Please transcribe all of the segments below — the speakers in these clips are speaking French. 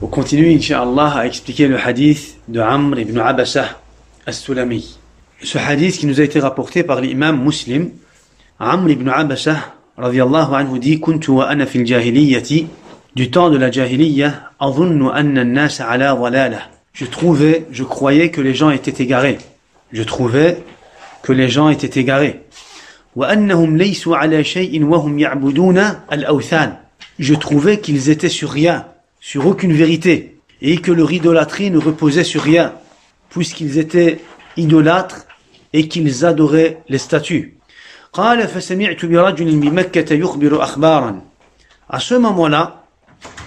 On continue, Inch'Allah, à expliquer le hadith de Amr ibn Abasa as-Sulami. Ce hadith qui nous a été rapporté par l'imam Muslim, Amr ibn Abasa, radiyallahu anhu, dit: Kuntu wa ana fil jahiliyyati, du temps de la jahiliyya, adhunnu anna an-nas ala dhalalah. Je croyais que les gens étaient égarés. Wa annahum laysu ala shay'in wa hum ya'buduna al-awthan. Je trouvais qu'ils étaient sur rien, sur aucune vérité, et que leur idolâtrie ne reposait sur rien, puisqu'ils étaient idolâtres et qu'ils adoraient les statues. قال فسمعت برجل بمكة يخبر أخبارا. À ce moment-là,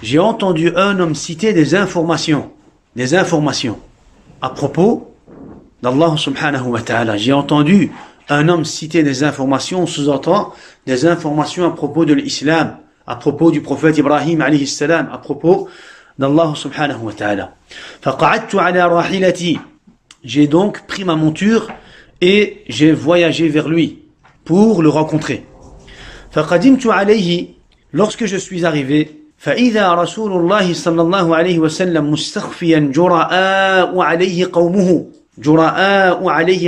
j'ai entendu un homme citer des informations à propos d'Allah subhanahu wa ta'ala. J'ai entendu un homme citer des informations, sous-entend des informations à propos de l'islam, à propos du prophète Ibrahim alayhi salam, à propos d'Allah subhanahu wa ta'ala. فقعدت على راحلتي. J'ai donc pris ma monture et j'ai voyagé vers lui pour le rencontrer. فقدمت عليه. Lorsque je suis arrivé, فإذا رسول الله صلى الله عليه وسلم مستخفيا جراء عليه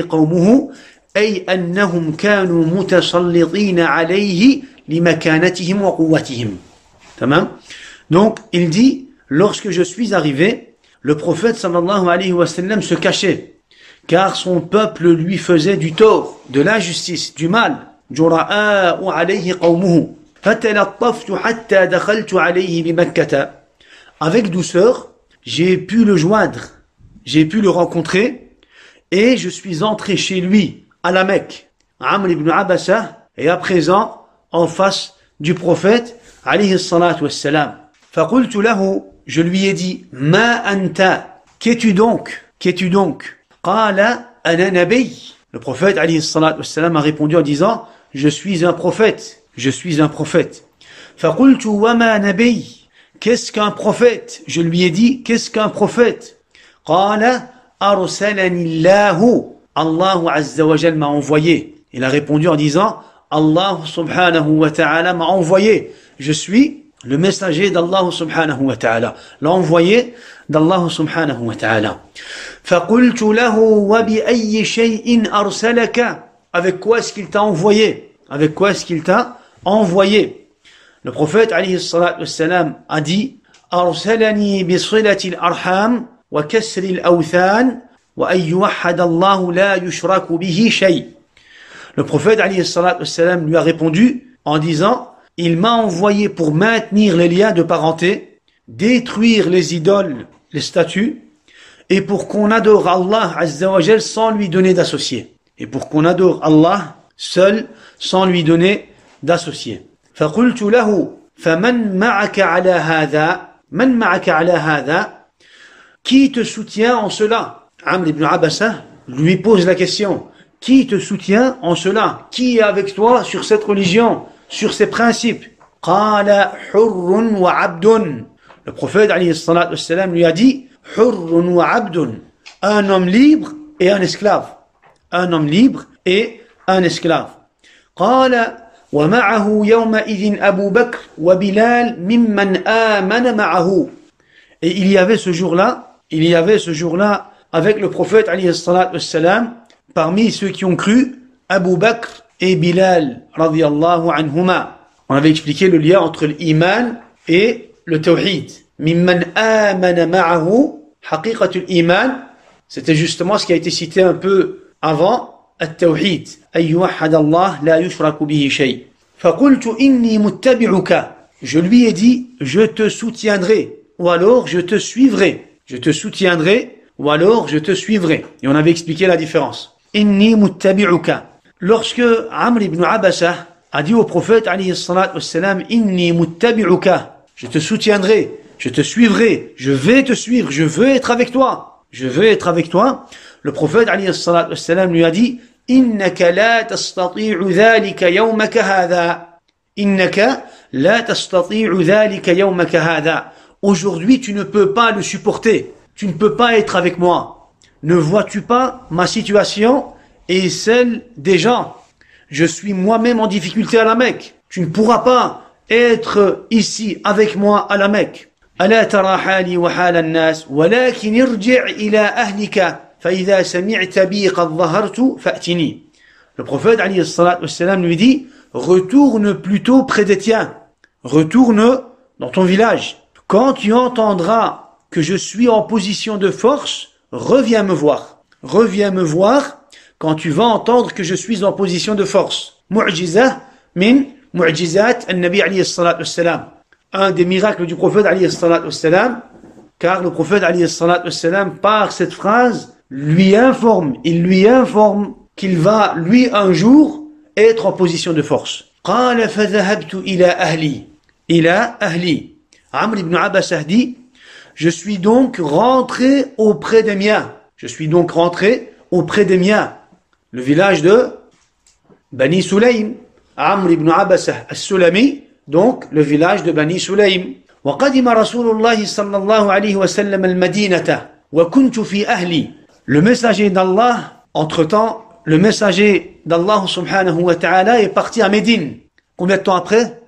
قومه أي أنهم كانوا متسلطين عليه لمكانتهم وقوتهم. Tamam. Donc il dit, lorsque je suis arrivé, le prophète sallallahu alayhi wa sallam se cachait, car son peuple lui faisait du tort, de l'injustice, du mal. جراء عليه قومه فتلطفت حتى دخلت عليه بمكة. Avec douceur, j'ai pu le joindre, j'ai pu le rencontrer, et je suis entré chez lui, à la Mecque. Amr ibn Abasa est à présent en face du prophète, alayhi salatu wassalam. فقلت له, je lui ai dit, ما أنت, qu'es-tu donc? قال أنا نبي. Le prophète, alayhi salatu wassalam, a répondu en disant, je suis un prophète. فقلت وما نبي, qu'est-ce qu'un prophète? Je lui ai dit, qu'est-ce qu'un prophète? قال أرسلني الله, Allah azza wa jal m'a envoyé. Il a répondu en disant, Allah subhanahu wa ta'ala m'a envoyé. Je suis le messager d'Allah subhanahu wa ta'ala, l'envoyé d'Allah subhanahu wa ta'ala. فقلت له وبأي شيء أرسلك. Avec quoi est-ce qu'il t'a envoyé? Le prophète alayhi salatu wassalam a dit, أرسلني بصلة الأرحام وكسر الأوثان وأن يوحد الله لا يشرك به شيء. Le prophète alayhi salatu wassalam lui a répondu en disant, il m'a envoyé pour maintenir les liens de parenté, détruire les idoles, les statues, et pour qu'on adore Allah azza wa jal sans lui donner d'associé. Seul, sans lui donner d'associé. فقلت له فمن معك على هذا. Qui te soutient en cela? Amr ibn Abasa lui pose la question. Qui te soutient en cela? Qui est avec toi sur cette religion, sur ces principes? قال حر وعبد. Le prophète alayhi salatu wassalam lui a dit, حر وعبد, un homme libre et un esclave. قال ومعه يومئذ أبو بكر وبلال ممن آمن معه. Et il y avait ce jour-là avec le prophète alayhi salatu wassalam, parmi ceux qui ont cru, Abu Bakr et Bilal radiyallahu anhuma. On avait expliqué le lien entre l'iman et le tawhid. Mimman amana ma'ahu, haqiqatul iman, c'était justement ce qui a été cité un peu avant, التوحيد أن يوحد الله لا يشرك به شيء. فقلت إني متبعك. Je lui ai dit, je te soutiendrai, ou alors je te suivrai. Et on avait expliqué la différence. Inni muttabi'uka. Lorsque Amr ibn Abasa a dit au prophète alayhi salatu wassalam, Inni muttabi'uka, je te soutiendrai, je te suivrai, je vais te suivre, je veux être avec toi. Le prophète alayhi salatu wassalam lui a dit, Innaka la tastati'u dhalika yawmaka hadha. Aujourd'hui, tu ne peux pas le supporter. Tu ne peux pas être avec moi. Ne vois-tu pas ma situation et celle des gens? Je suis moi-même en difficulté à la Mecque. Tu ne pourras pas être ici avec moi à la Mecque. ألا ترى حالي وحال الناس ولكن ارجع إلى أهلك فإذا سمعت بي قد ظهرت فأتني. Le prophète alayhi salatu wassalam lui dit, retourne plutôt près des tiens, retourne dans ton village. Quand tu entendras que je suis en position de force, reviens me voir. Reviens me voir quand tu vas entendre que je suis en position de force. Mu'jiza min mu'jizat an-nabi alayhi salatu wassalam. Un des miracles du prophète alayhi salatu wassalam, car le prophète alayhi salatu wassalam, par cette phrase, il lui informe qu'il va, lui, un jour, être en position de force. قال فذهبت إلى أهلي إلى أهلي. Amr ibn Abbasah dit, je suis donc rentré auprès des miens. Je suis donc rentré auprès des miens. Le village de Bani Sulaym. Amr ibn Abbasah as-Sulami, donc le village de Bani Sulaym. وقدم رسول الله صلى الله عليه وسلم المدينة وكنت في أهلي. Le messager d'Allah, entre-temps, le messager d'Allah subhanahu wa ta'ala est parti à Médine. Combien de temps après?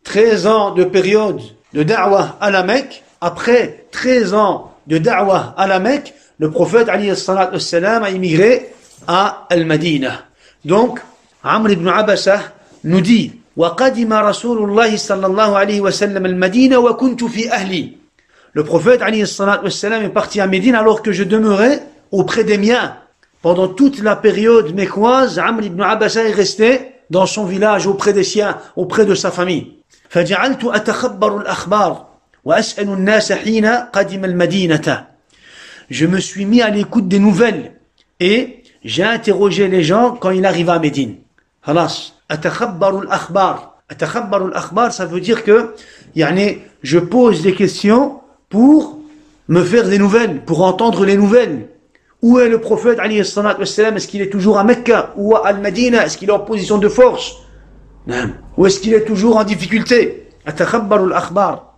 13 ans de période de da'wah à la Mecque. Après 13 ans de da'wah à la Mecque, le prophète alayhi salatu wassalam a immigré à Al-Madinah. Donc, Amr ibn Abbasah nous dit, وَقَدِمَ رَسُولُ اللَّهِ صَلَّى اللَّهُ عَلَيْهِ وَسَلَّمَ الْمَدِينَ وَكُنْتُ فِي أَهْلِي. Le prophète alayhi salatu wassalam est parti à Médine alors que je demeurais auprès des miens. Pendant toute la période mécoise, Amr ibn Abbasah est resté dans son village auprès des siens, auprès de sa famille. فَجَعَلْتُ أَتَخَبَّرُ الْأَخْبَارِ وَأَسْأَلُ النَّاسَ حِينَ قَدِمَ الْمَدِينَةَ. Je me suis mis à l'écoute des nouvelles et j'ai interrogé les gens quand il arriva à Médine. خلاص. أتخبر الأخبار. أتخبر الأخبار, ça veut dire que je pose des questions pour me faire des nouvelles, pour entendre les nouvelles. Où est le prophète alayhi salatu wassalam? Est-ce qu'il est toujours à Mecca ou à Al-Madina? Est-ce qu'il est en position de force? Ou est-ce qu'il est toujours en difficulté? أتخبر الأخبار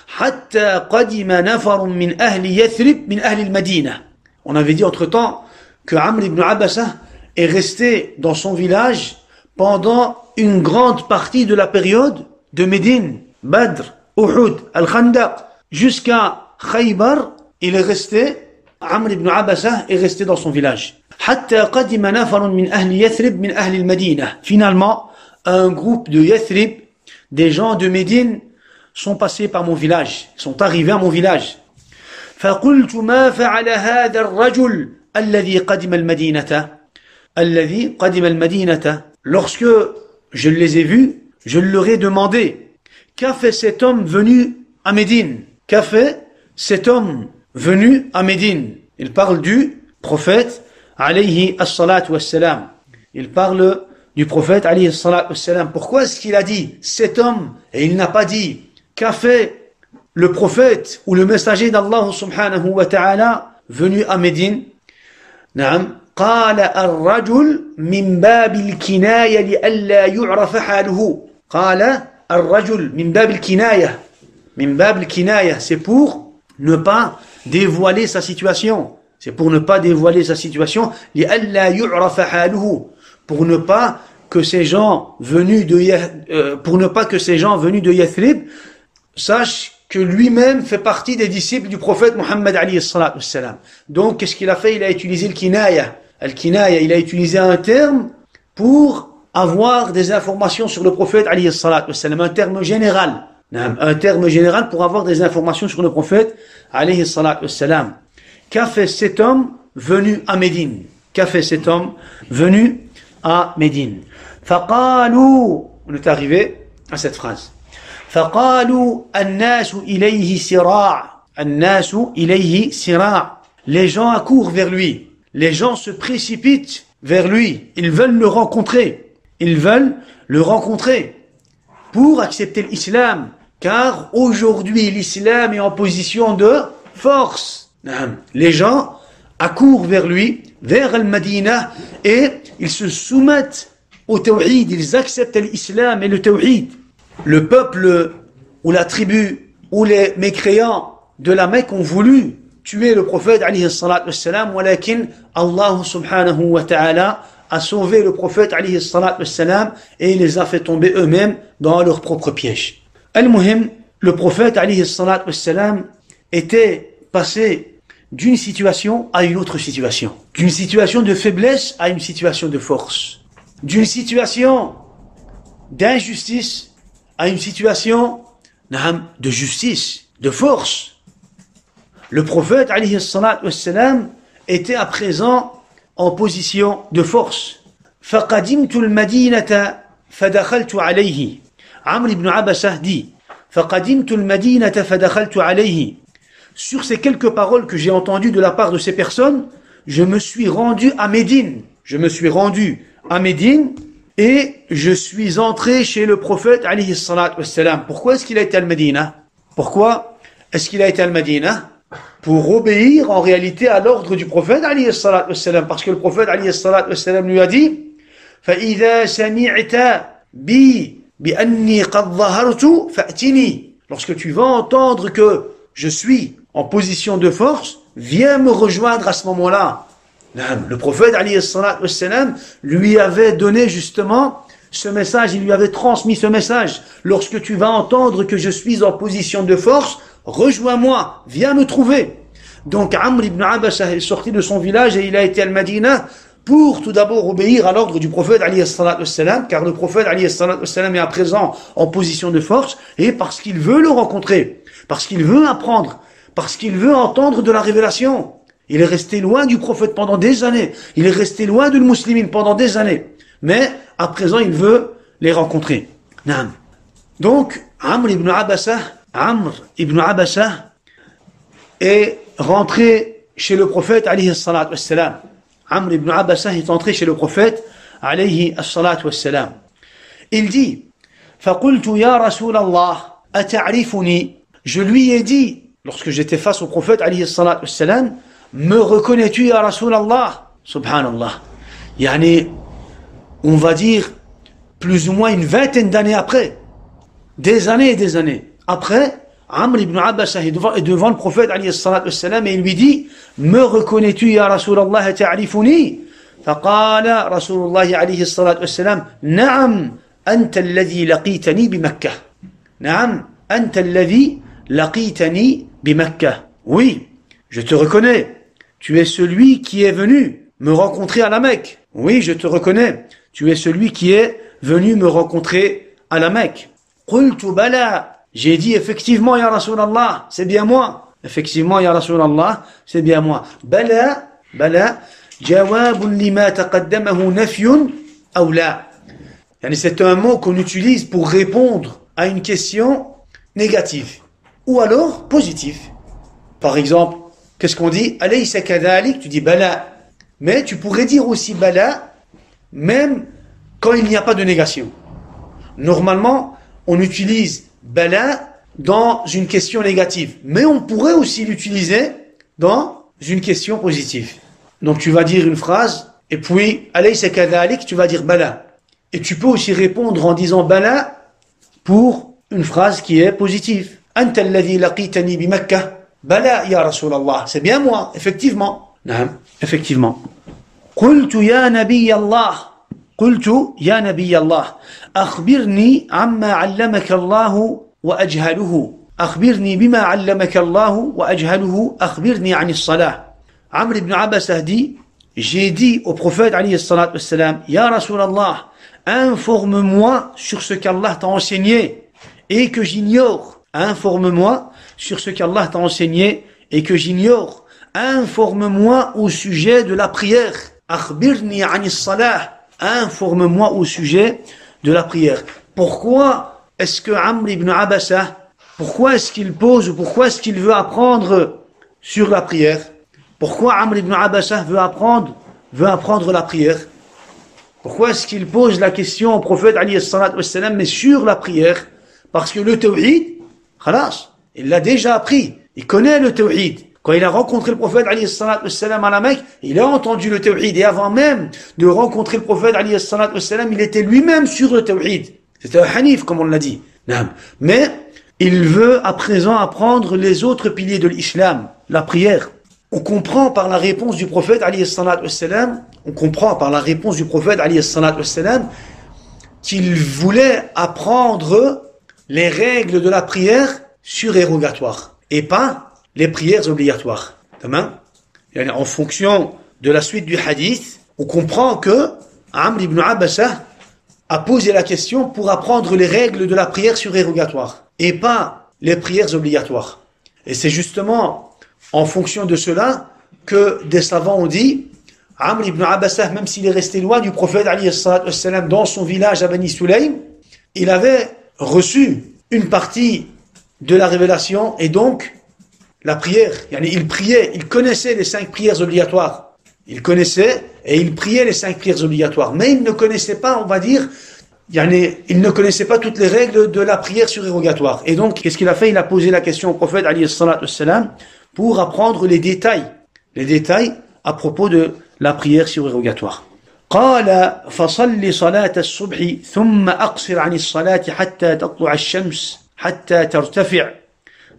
حتى قدم نفر من أهل يثرب من أهل المدينة. On avait dit entre-temps que Amr ibn Abbasah est resté dans son village pendant une grande partie de la période de Médine, Badr, Uhud, Al-Khandaq, jusqu'à Khaybar. Il est resté, Amr ibn Abbasah est resté dans son village. حتى قدم نفر من أهل يثرب من أهل المدينة. Finalement, un groupe de Yathrib, des gens de Médine, sont passés par mon village, sont arrivés à mon village. فقلت ما فعل هذا الرجل الذي قدم المدينة الذي قدم المدينة. Lorsque je les ai vus, je leur ai demandé, qu'a fait cet homme venu à Médine? Qu'a fait cet homme venu à Médine? Il parle du prophète alayhi as-salatu wassalam. Il parle du prophète alayhi as-salatu wassalam. Pourquoi est-ce qu'il a dit cet homme et il n'a pas dit qu'a fait le prophète ou le messager d'Allah subhanahu wa ta'ala venu à Médine? Naam. قال الرجل من باب الكناية لئلا يعرف حاله. قال الرجل من باب الكناية. من باب الكناية, c'est pour ne pas dévoiler sa situation. C'est pour ne pas dévoiler sa situation. لئلا يعرف حاله. Pour ne pas que ces gens venus de Yathrib sachent que lui-même fait partie des disciples du prophète Muhammad alayhi salatu wassalam. Donc, qu'est-ce qu'il a fait? Il a utilisé le kinaya. Al-kinaya, il a utilisé un terme pour avoir des informations sur le prophète alayhi salatu wassalam. Un terme général. Un terme général pour avoir des informations sur le prophète alayhi salatu wassalam. Qu'a fait cet homme venu à Médine? Qu'a fait cet homme venu à Médine? فقالوا, on est arrivé à cette phrase. فقالوا الناس إليه سراع. الناس إليه سراع. Les gens accourent vers lui. Les gens se précipitent vers lui. Ils veulent le rencontrer. Ils veulent le rencontrer pour accepter l'islam. Car aujourd'hui, l'islam est en position de force. Les gens accourent vers lui, vers Al-Madinah, et ils se soumettent au tawhid. Ils acceptent l'islam et le tawhid. Le peuple ou la tribu ou les mécréants de la Mecque ont voulu tuer le prophète alayhi salatu wassalam, walakin Allah subhanahu wa ta'ala a sauvé le prophète alayhi salatu wassalam et les a fait tomber eux-mêmes dans leur propre piège. Al-Muhim, le prophète alayhi salatu wassalam était passé d'une situation à une autre situation. D'une situation de faiblesse à une situation de force. D'une situation d'injustice à une situation de justice, de force. Le prophète alayhi salatu wassalam était à présent en position de force. فَقَدِمْتُ الْمَدِينَةَ فَدَخَلْتُ عَلَيْهِ. Amr ibn Abasa dit فَقَدِمْتُ الْمَدِينَةَ فَدَخَلْتُ عَلَيْهِ. Sur ces quelques paroles que j'ai entendues de la part de ces personnes, je me suis rendu à Médine. Je me suis rendu à Médine et je suis entré chez le prophète alayhi salatu wassalam. Pourquoi est-ce qu'il a été à Médine? Pourquoi est-ce qu'il a été à Médine? Pour obéir en réalité à l'ordre du prophète alayhi salatu wassalam. Parce que le prophète alayhi salatu wassalam lui a dit فَإِذَا سَمِعْتَ بِي بِأَنِّي قَدْ ظَهَرْتُ فَأْتِنِي. Lorsque tu vas entendre que je suis en position de force, viens me rejoindre à ce moment-là. Le prophète alayhi salatu wassalam lui avait donné justement ce message, il lui avait transmis ce message. Lorsque tu vas entendre que je suis en position de force, rejoins-moi, viens me trouver. Donc Amr ibn Abasa est sorti de son village et il a été à Al-Madina pour tout d'abord obéir à l'ordre du prophète alayhi salatu wassalam, car le prophète alayhi salatu wassalam est à présent en position de force, et parce qu'il veut le rencontrer, parce qu'il veut apprendre, parce qu'il veut entendre de la révélation. Il est resté loin du prophète pendant des années, il est resté loin de l'Muslimin pendant des années, mais à présent il veut les rencontrer. Naam. Donc Amr ibn Abasa est rentré chez le prophète alayhi salatu wassalam. Amr ibn Abasa est entré chez le prophète alayhi salatu wassalam. Il dit فَقُلْتُ يَا رَسُولَ اللَّهِ أَتَعْرِفُنِي. Je lui ai dit, lorsque j'étais face au prophète alayhi salatu wassalam, me reconnais-tu ya Rasulallah? Subhanallah. Yani, on va dire plus ou moins une vingtaine d'années après, des années et des années après, Amr ibn Abasa est devant le prophète alayhi salatu wassalam et il lui dit me reconnais-tu ya Rasulallah ta'rifuni? فقال رسول الله عليه الصلاة والسلام نعم أنت الذي لقيتني بمكة. نعم أنت الذي لقيتني بمكة. Oui, je te reconnais. Tu es celui qui est venu me rencontrer à la Mecque. Oui, je te reconnais. Tu es celui qui est venu me rencontrer à la Mecque. قلت بلى. J'ai dit effectivement ya Rasulallah, c'est bien moi. Effectivement ya Rasulallah, c'est bien moi. بلى بلى جواب لما تقدمه نفي أو لا. Yani c'est un mot qu'on utilise pour répondre à une question négative ou alors positive. Par exemple, qu'est-ce qu'on dit? Alaysa kadhalik, tu dis bala. Mais tu pourrais dire aussi bala même quand il n'y a pas de négation. Normalement, on utilise bala dans une question négative, mais on pourrait aussi l'utiliser dans une question positive. Donc tu vas dire une phrase et puis alaysa kadhalik, tu vas dire bala. Et tu peux aussi répondre en disant bala pour une phrase qui est positive. Anta alladhi laqitani bi Makkah. Bala ya Rasulallah, c'est bien moi, effectivement. Naam, effectivement. Qultu ya Nabiy Allah. قلت يا نبي الله أخبرني عما علمك الله وأجهله أخبرني بما علمك الله وأجهله أخبرني عن الصلاة. Amr ibn Abasa dit, j'ai dit au prophète alayhi salatu wassalam, Ya Rasulallah, informe-moi sur ce qu'Allah t'a enseigné et que j'ignore. Informe-moi sur ce qu'Allah t'a enseigné et que j'ignore. Informe-moi au sujet de la prière. Akhbirni anis salah. Informe-moi au sujet de la prière. Pourquoi est-ce que Amr ibn Abasa, pourquoi est-ce qu'il pose ou pourquoi est-ce qu'il veut apprendre sur la prière? Pourquoi Amr ibn Abasa veut apprendre la prière? Pourquoi est-ce qu'il pose la question au prophète alayhi salatu wassalam mais sur la prière? Parce que le tawhid, khalas, il l'a déjà appris. Il connaît le tawhid. Quand il a rencontré le prophète alayhi salatu wassalam à la Mecque, il a entendu le tawhid. Et avant même de rencontrer le prophète alayhi salatu wassalam, il était lui-même sur le tawhid. C'était un hanif, comme on l'a dit. Mais il veut à présent apprendre les autres piliers de l'islam, la prière. On comprend par la réponse du prophète alayhi salatu wassalam, qu'il voulait apprendre les règles de la prière surérogatoires et pas les prières obligatoires. En fonction de la suite du hadith, on comprend que Amr ibn Abasa a posé la question pour apprendre les règles de la prière surérogatoire et pas les prières obligatoires. Et c'est justement en fonction de cela que des savants ont dit Amr ibn Abasa, même s'il est resté loin du prophète alayhi salatu wassalam, dans son village à Bani Sulaym, il avait reçu une partie de la révélation et donc la prière. Il priait, il connaissait les 5 prières obligatoires. Il connaissait et il priait les 5 prières obligatoires. Mais il ne connaissait pas, on va dire, il ne connaissait pas toutes les règles de la prière surérogatoire. Et donc, qu'est-ce qu'il a fait? Il a posé la question au prophète alayhi salatu wassalam pour apprendre les détails à propos de la prière surérogatoire. قال فصل صلاة الصبح ثم أقصر عن الصلاة حتى تطلع الشمس حتى ترتفع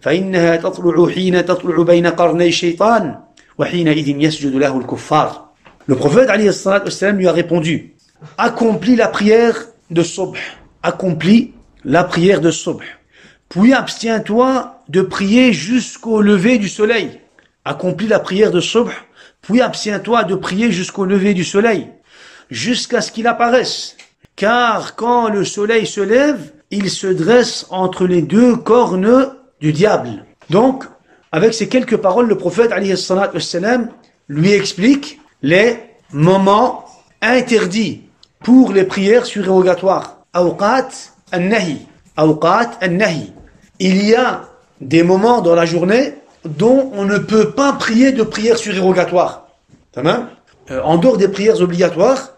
فإنها تطلع حين تطلع بين قرني الشيطان وحينئذ يسجد له الكفار. Le prophète alayhi salatu wassalam lui a répondu: accomplis la prière de subh, accomplis la prière de subh, puis abstiens-toi de prier jusqu'au lever du soleil. Accomplis la prière de subh, puis abstiens-toi de prier jusqu'au lever du soleil, jusqu'à ce qu'il apparaisse. Car quand le soleil se lève, il se dresse entre les 2 cornes du diable. Donc, avec ces quelques paroles, le prophète alayhi salatu wassalam lui explique les moments interdits pour les prières surérogatoires. Awqat an-nahi. Awqat an-nahi. Il y a des moments dans la journée dont on ne peut pas prier de prières surérogatoires. En dehors des prières obligatoires,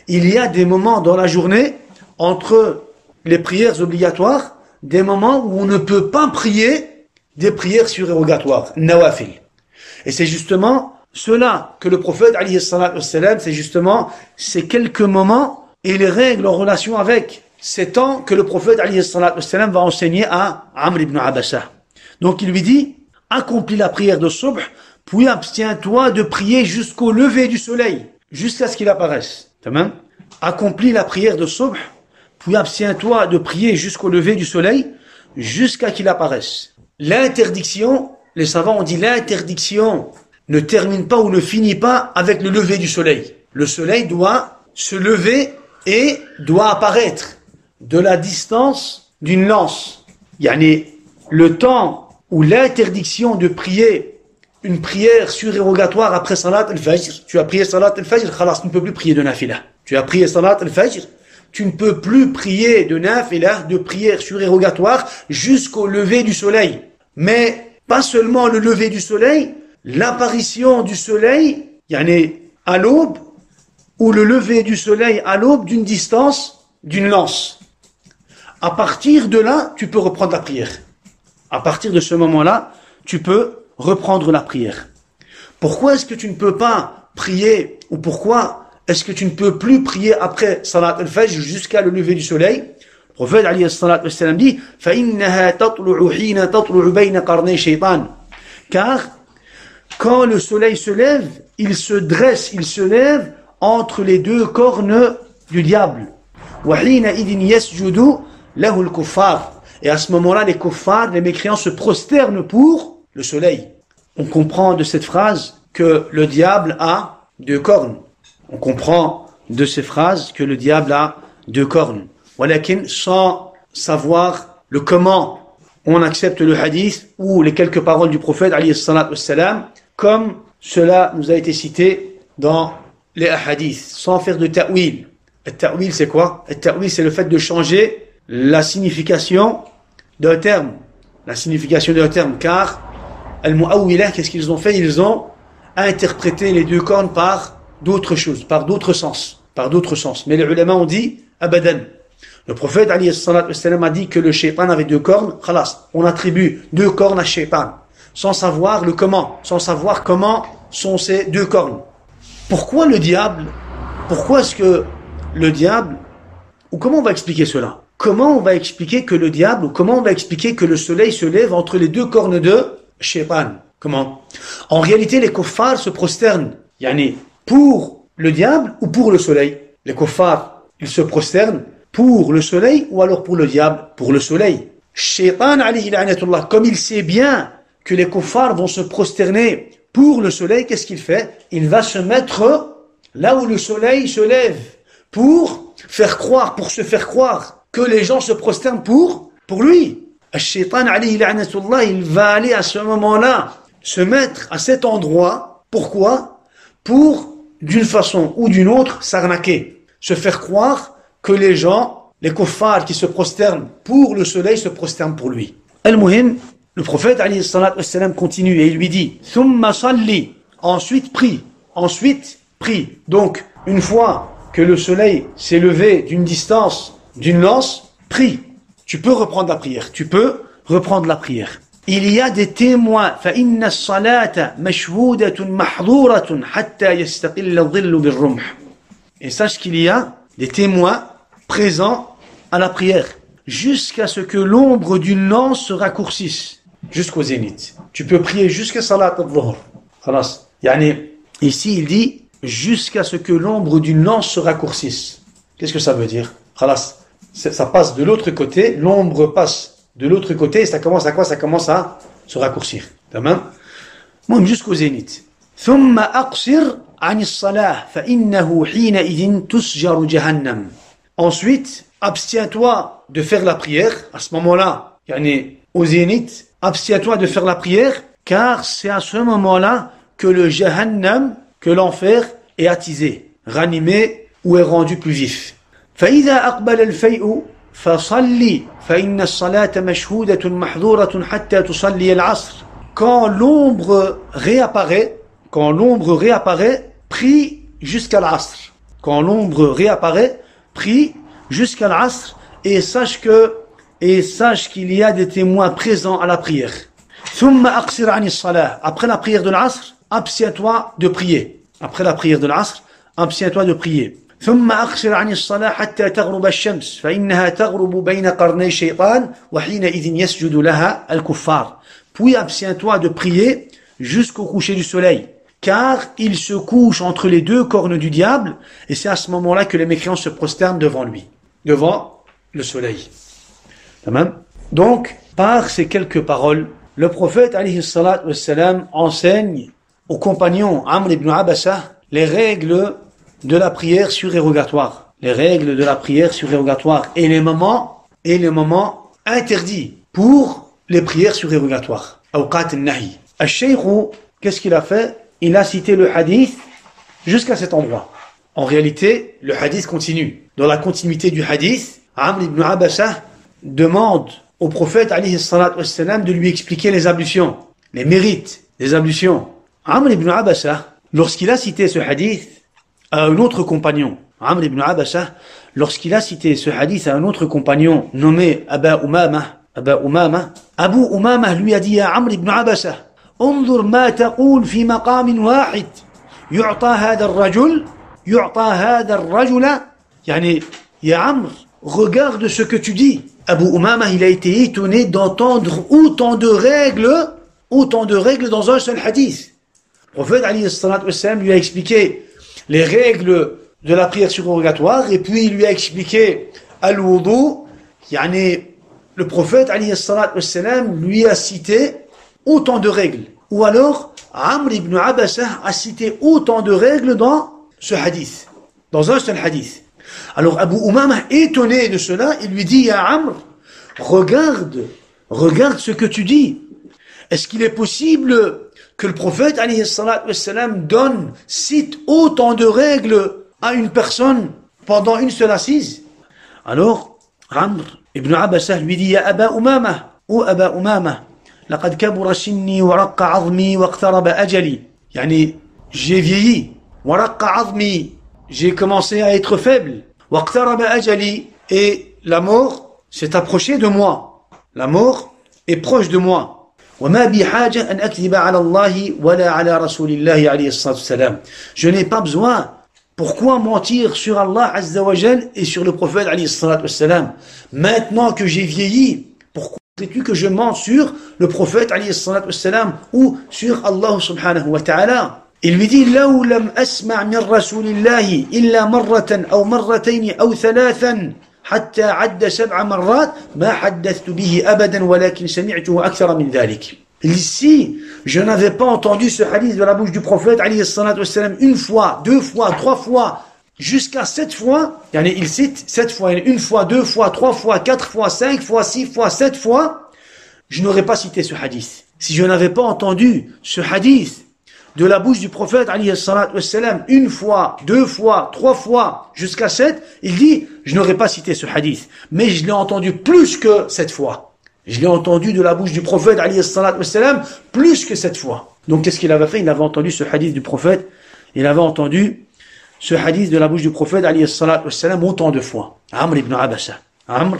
il y a des moments dans la journée, entre les prières obligatoires, des moments où on ne peut pas prier des prières surérogatoires, nawafil. Et c'est justement cela que le prophète, alayhi salatu wassalam, c'est justement ces quelques moments et les règles en relation avec ces temps que le prophète, alayhi salatu wassalam, va enseigner à Amr ibn Abasa. Donc il lui dit, accomplis la prière de subh, puis abstiens-toi de prier jusqu'au lever du soleil, jusqu'à ce qu'il apparaisse. Accomplis la prière de subh, puis abstiens-toi de prier jusqu'au lever du soleil, jusqu'à qu'il apparaisse. L'interdiction, les savants ont dit, l'interdiction ne termine pas ou ne finit pas avec le lever du soleil. Le soleil doit se lever et doit apparaître de la distance d'une lance. Le temps où l'interdiction de prier une prière surérogatoire après salat al-fajr, tu as prié salat al-fajr, khalas, tu ne peux plus prier de nafila. Tu as prié salat al-fajr, tu ne peux plus prier de nafila, de prière surérogatoire jusqu'au lever du soleil. Mais pas seulement le lever du soleil, l'apparition du soleil, à l'aube, ou le lever du soleil à l'aube d'une distance d'une lance. À partir de là, tu peux reprendre la prière. À partir de ce moment-là, tu peux reprendre la prière. Pourquoi est-ce que tu ne peux pas prier, ou pourquoi est-ce que tu ne peux plus prier après salat al-fajr jusqu'à le lever du soleil? Le prophète alayhi salatu wassalam dit فَإِنَّهَا تَطْلُعُ حِينَ تَطْلُعُ بَيْنَ قَرْنَيْ شَيْطَانٍ. Car quand le soleil se lève, il se dresse, il se lève entre les 2 cornes du diable. وَحِينَئِذٍ يَسْجُدُ لَهُ الْكُفَّارِ. Et à ce moment-là, les kuffars, les mécréants se prosternent pour le soleil. On comprend de cette phrase que le diable a 2 cornes. On comprend de ces phrases que le diable a 2 cornes. Walakin, sans savoir le comment on accepte le hadith ou les quelques paroles du prophète alayhi salatu wassalam, comme cela nous a été cité dans les hadiths, sans faire de ta'wil. Le ta'wil, c'est quoi? Le ta'wil, c'est le fait de changer la signification d'un terme. La signification d'un terme, car al-mu'awwilah, qu'est-ce qu'ils ont fait? Ils ont interprété les 2 cornes par d'autres choses, par d'autres sens. Mais les ulama ont dit abadan. Le prophète alayhi salatu wassalam a dit que le shaytan avait 2 cornes, khalas, on attribue 2 cornes à shaytan, sans savoir le comment, sans savoir comment sont ces 2 cornes. Pourquoi le diable? Pourquoi est-ce que le diable, ou comment on va expliquer cela? Comment on va expliquer que le diable, ou comment on va expliquer que le soleil se lève entre les 2 cornes de shaytan? Comment? En réalité, les kuffars se prosternent, pour le diable ou pour le soleil. Les kuffars, ils se prosternent pour le soleil ou alors pour le diable? Pour le soleil. Shaitan alayhi la'natullah, comme il sait bien que les kuffars vont se prosterner pour le soleil, qu'est-ce qu'il fait? Il va se mettre là où le soleil se lève pour se faire croire que les gens se prosternent pour lui. Shaitan alayhi la'natullah, il va aller à ce moment-là se mettre à cet endroit. Pourquoi? Pour, d'une façon ou d'une autre, s'arnaquer. Se faire croire que les gens, les kuffars qui se prosternent pour le soleil, se prosternent pour lui. Al-Muhim, le prophète alayhi salatu wassalam continue et il lui dit « Thumma salli » ensuite prie. Donc, une fois que le soleil s'est levé d'une distance, d'une lance, prie. Tu peux reprendre la prière. Il y a des témoins. فَإِنَّ الصَّلَاةَ مَشْهُودَةٌ مَحْظُورَةٌ حَتَّى يَسْتَقِلَّ الظِّلُّ بِالرُّمْحِ. Et sache qu'il y a des témoins présents à la prière jusqu'à ce que l'ombre d'une lance se raccourcisse jusqu'au zénith. Tu peux prier jusqu'à salat al-dhuhr. Khalas. Ici il dit jusqu'à ce que l'ombre d'une lance se raccourcisse. Qu'est-ce que ça veut dire? Khalas. Ça passe de l'autre côté, l'ombre passe de l'autre côté et ça commence à quoi? Ça commence à se raccourcir. Tamam? Même jusqu'au zénith. ثم أقصر عن الصلاة فإنه حينئذ تسجر جهنم. Ensuite, abstiens-toi de faire la prière. À ce moment-là, au zénith, abstiens-toi de faire la prière, car c'est à ce moment-là que le Jahannam, que l'enfer est attisé, ranimé ou est rendu plus vif. فإذا أقبل الفيء فصلي فإن الصلاة مشهودة محظورة حتى تصلي العصر. Quand l'ombre réapparaît, prie jusqu'à l'asr. Quand l'ombre réapparaît, prie jusqu'à l'asr et sache qu'il y a des témoins présents à la prière. ثم أقصر عن الصلاة. Après la prière de l'asr, abstiens-toi de prier. ثم أقصر عن الصلاة حتى تغرب الشمس فإنها تغرب بين قرني الشيطان وحينئذ يسجد لها الكفار. Puis abstiens-toi de prier jusqu'au coucher du soleil, car il se couche entre les deux cornes du diable, et c'est à ce moment-là que les mécréants se prosternent devant lui, devant le soleil. Donc, par ces quelques paroles, le prophète alayhi salatu wassalam enseigne aux compagnons Amr ibn Abasa les règles de la prière surérogatoire. Et les moments interdits pour les prières surérogatoires. Awqat al-nahi. Al-Shaykh, qu'est-ce qu'il a fait? Il a cité le hadith jusqu'à cet endroit. En réalité, le hadith continue. Dans la continuité du hadith, Amr ibn Abasa demande au prophète alayhi salatu wassalam de lui expliquer les ablutions, les mérites des ablutions. Amr ibn Abasa, lorsqu'il a cité ce hadith à un autre compagnon, nommé Abu Umama lui a dit à Amr ibn Abasa, انظر ما تقول في مقام واحد يعطى هذا الرجل يا عمرو, regarde ce que tu dis. Abu Umama, il a été étonné d'entendre autant de règles dans un seul hadith. Le prophète alayhi salatu wassalam lui a expliqué les règles de la prière surérogatoire et puis il lui a expliqué al-wudu. Le prophète alayhi salatu wassalam lui a cité autant de règles. Ou alors Amr ibn Abasa a cité autant de règles dans ce hadith, dans un seul hadith. Alors Abu Umama, étonné de cela, il lui dit: Ya Amr, regarde ce que tu dis. Est-ce qu'il est possible que le prophète alayhi salatu wassalam cite autant de règles à une personne pendant une seule assise? Alors Amr ibn Abasa lui dit: Ya Aba Umama, ou Aba Umama, laqad kabura sinni wa raqqa 'azmi wa iqtaraba ajali. J'ai vieilli, wa raqqa 'azmi, j'ai commencé à être faible, wa iqtaraba ajali, et la mort s'est approchée de moi. La mort est proche de moi. وما بي حاجة أن أكذب على الله ولا على رسول الله عليه الصلاة والسلام. Je n'ai pas besoin. Pourquoi mentir sur Allah Azza wa Jal et sur le prophète alayhi salatu wassalam? Maintenant que j'ai vieilli, pourquoi sais-tu que je mens sur le prophète alayhi salatu wassalam ou sur Allah subhanahu wa ta'ala? Il lui dit: لو لم أسمع من رسول الله إلا مرة أو مرتين أو ثلاثا حتى عد 7 مرات ما حدثت به أبدا ولكن سمعته أكثر من ذلك. Ici, je n'avais pas entendu ce hadith de la bouche du prophète alayhi salatu wassalam une fois, 2 fois, 3 fois, jusqu'à 7 fois. Il cite 7 fois, 1 fois, 2 fois, 3 fois, 4 fois, 5 fois, 6 fois, 7 fois. Je n'aurais pas cité ce hadith. Si je n'avais pas entendu ce hadith de la bouche du prophète alayhi salatu wassalam 1 fois, 2 fois, 3 fois, jusqu'à 7, il dit, je n'aurais pas cité ce hadith. Mais je l'ai entendu plus que 7 fois. Je l'ai entendu de la bouche du prophète alayhi salatu wassalam plus que 7 fois. Donc qu'est-ce qu'il avait fait? Il avait entendu ce hadith du prophète, il avait entendu ce hadith de la bouche du prophète alayhi salatu wassalam autant de fois. Amr ibn Abasa. Amr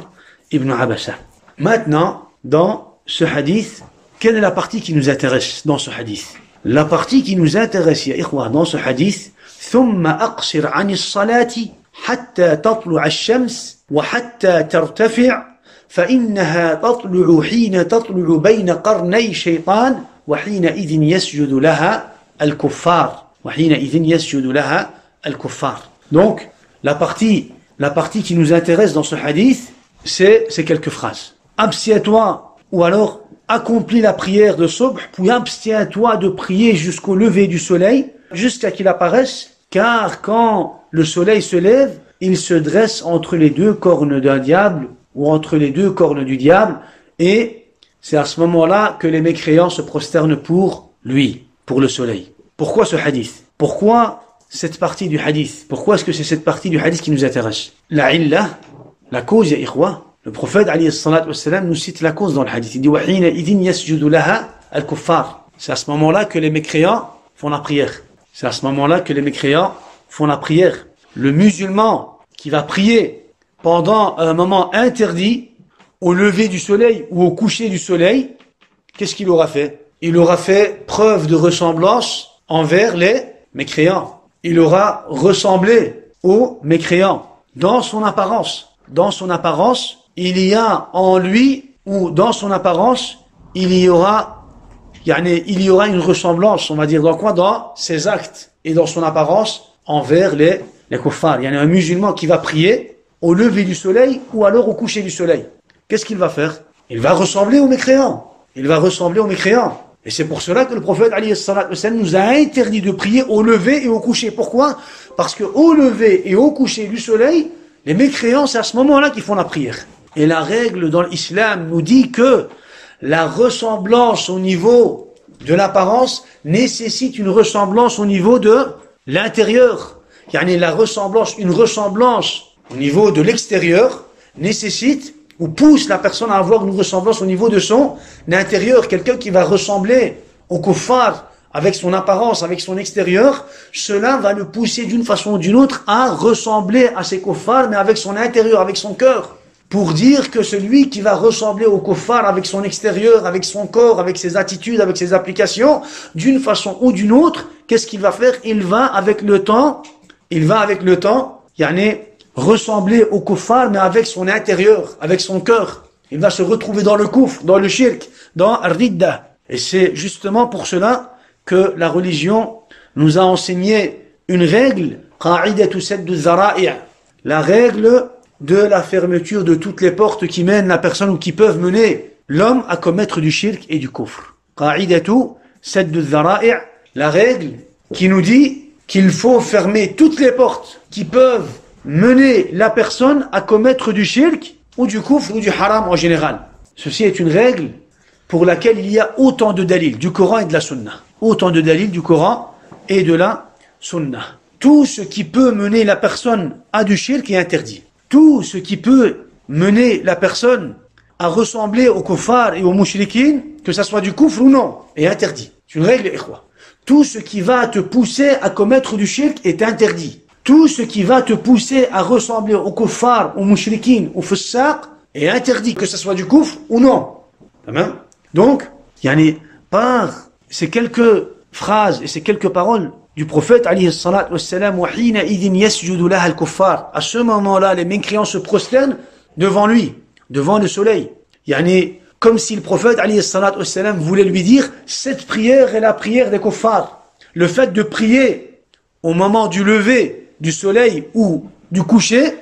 ibn Abasa. Maintenant, dans ce hadith, quelle est la partie qui nous intéresse dans ce hadith? La partie qui nous intéresse, ya ikhwa, dans ce hadith, ثم أقصر عن الصلاة حتى تطلع الشمس وحتى ترتفع فإنها تطلع حين تطلع بين قرني الشيطان وحينئذ يسجد لها الكفار وحينئذ يسجد لها الكفار. Donc la partie qui nous intéresse dans ce hadith, c'est quelques phrases. Abstiens-toi, ou alors accomplis la prière de Subh, puis abstiens-toi de prier jusqu'au lever du soleil, jusqu'à qu'il apparaisse, car quand le soleil se lève, il se dresse entre les 2 cornes d'un diable, ou entre les 2 cornes du diable, et c'est à ce moment-là que les mécréants se prosternent pour lui, pour le soleil. Pourquoi ce hadith? Pourquoi cette partie du hadith? Pourquoi est-ce que c'est cette partie du hadith qui nous intéresse? La illa, la cause, ya ikhwa, le prophète alayhi salatu wassalam nous cite la cause dans le hadith. Il dit وَحِينَ إِذٍ يَسْجُدُ لَهَا الْكُفَّارِ. C'est à ce moment-là que les mécréants font la prière. C'est à ce moment-là que les mécréants font la prière. Le musulman qui va prier pendant un moment interdit, au lever du soleil ou au coucher du soleil, qu'est-ce qu'il aura fait? Il aura fait preuve de ressemblance envers les mécréants. Il aura ressemblé aux mécréants dans son apparence. Dans son apparence, il y a en lui, ou dans son apparence, il y aura une ressemblance, on va dire, dans quoi? Dans ses actes et dans son apparence envers les kuffars. Il y a un musulman qui va prier au lever du soleil ou alors au coucher du soleil. Qu'est-ce qu'il va faire? Il va ressembler aux mécréants. Il va ressembler aux mécréants. Et c'est pour cela que le prophète alayhi salatu wassalam nous a interdit de prier au lever et au coucher. Pourquoi? Parce que au lever et au coucher du soleil, les mécréants, c'est à ce moment-là qu'ils font la prière. Et la règle dans l'islam nous dit que la ressemblance au niveau de l'apparence nécessite une ressemblance au niveau de l'intérieur. Une ressemblance au niveau de l'extérieur nécessite ou pousse la personne à avoir une ressemblance au niveau de son intérieur. Quelqu'un qui va ressembler au kuffar avec son apparence, avec son extérieur, cela va le pousser d'une façon ou d'une autre à ressembler à ces kuffars, mais avec son intérieur, avec son cœur. Pour dire que celui qui va ressembler au kuffar avec son extérieur, avec son corps, avec ses attitudes, avec ses applications, d'une façon ou d'une autre, qu'est-ce qu'il va faire? Il va avec le temps, ressembler au kuffar, mais avec son intérieur, avec son cœur. Il va se retrouver dans le kufr, dans le shirk, dans ar-ridda. Et c'est justement pour cela que la religion nous a enseigné une règle, qa'idatu saddu dhara'i', la règle de la fermeture de toutes les portes qui mènent la personne ou qui peuvent mener l'homme à commettre du shirk et du kufr. Qa'idatu saddu dhara'i', la règle qui nous dit qu'il faut fermer toutes les portes qui peuvent mener la personne à commettre du shirk ou du kufr ou du haram en général. Ceci est une règle pour laquelle il y a autant de dalils du Coran et de la Sunna. Autant de dalils du Coran et de la Sunna. Tout ce qui peut mener la personne à du shirk est interdit. Tout ce qui peut mener la personne à ressembler aux kuffar et aux mushrikin, que ça soit du kufr ou non, est interdit. C'est une règle, ikhwa. Tout ce qui va te pousser à commettre du shirk est interdit. Tout ce qui va te pousser à ressembler aux kuffar, aux mushrikin, aux fussaq est interdit, que ce soit du kufr ou non. Donc, par ces quelques phrases et ces quelques paroles du prophète alayhi salatu wassalam, wa hina idhin yasjudu laha al-kuffar, à ce moment-là, les mécréants se prosternent devant lui, devant le soleil. Comme si le prophète alayhi salatu wassalam voulait lui dire, cette prière est la prière des kuffars. Le fait de prier au moment du lever du soleil ou du coucher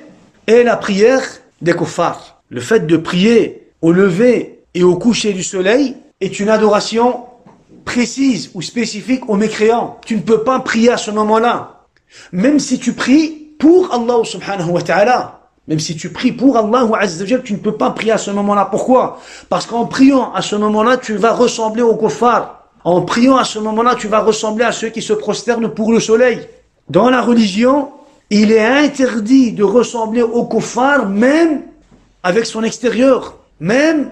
est la prière des kuffars. Le fait de prier au lever et au coucher du soleil est une adoration précise ou spécifique aux mécréants. Tu ne peux pas prier à ce moment-là. Même si tu pries pour Allah subhanahu wa ta'ala, même si tu pries pour Allah azza wa jal, tu ne peux pas prier à ce moment-là. Pourquoi? Parce qu'en priant à ce moment-là, tu vas ressembler aux kuffars. En priant à ce moment-là, tu vas ressembler à ceux qui se prosternent pour le soleil. Dans la religion, il est interdit de ressembler aux kuffars, même avec son extérieur, même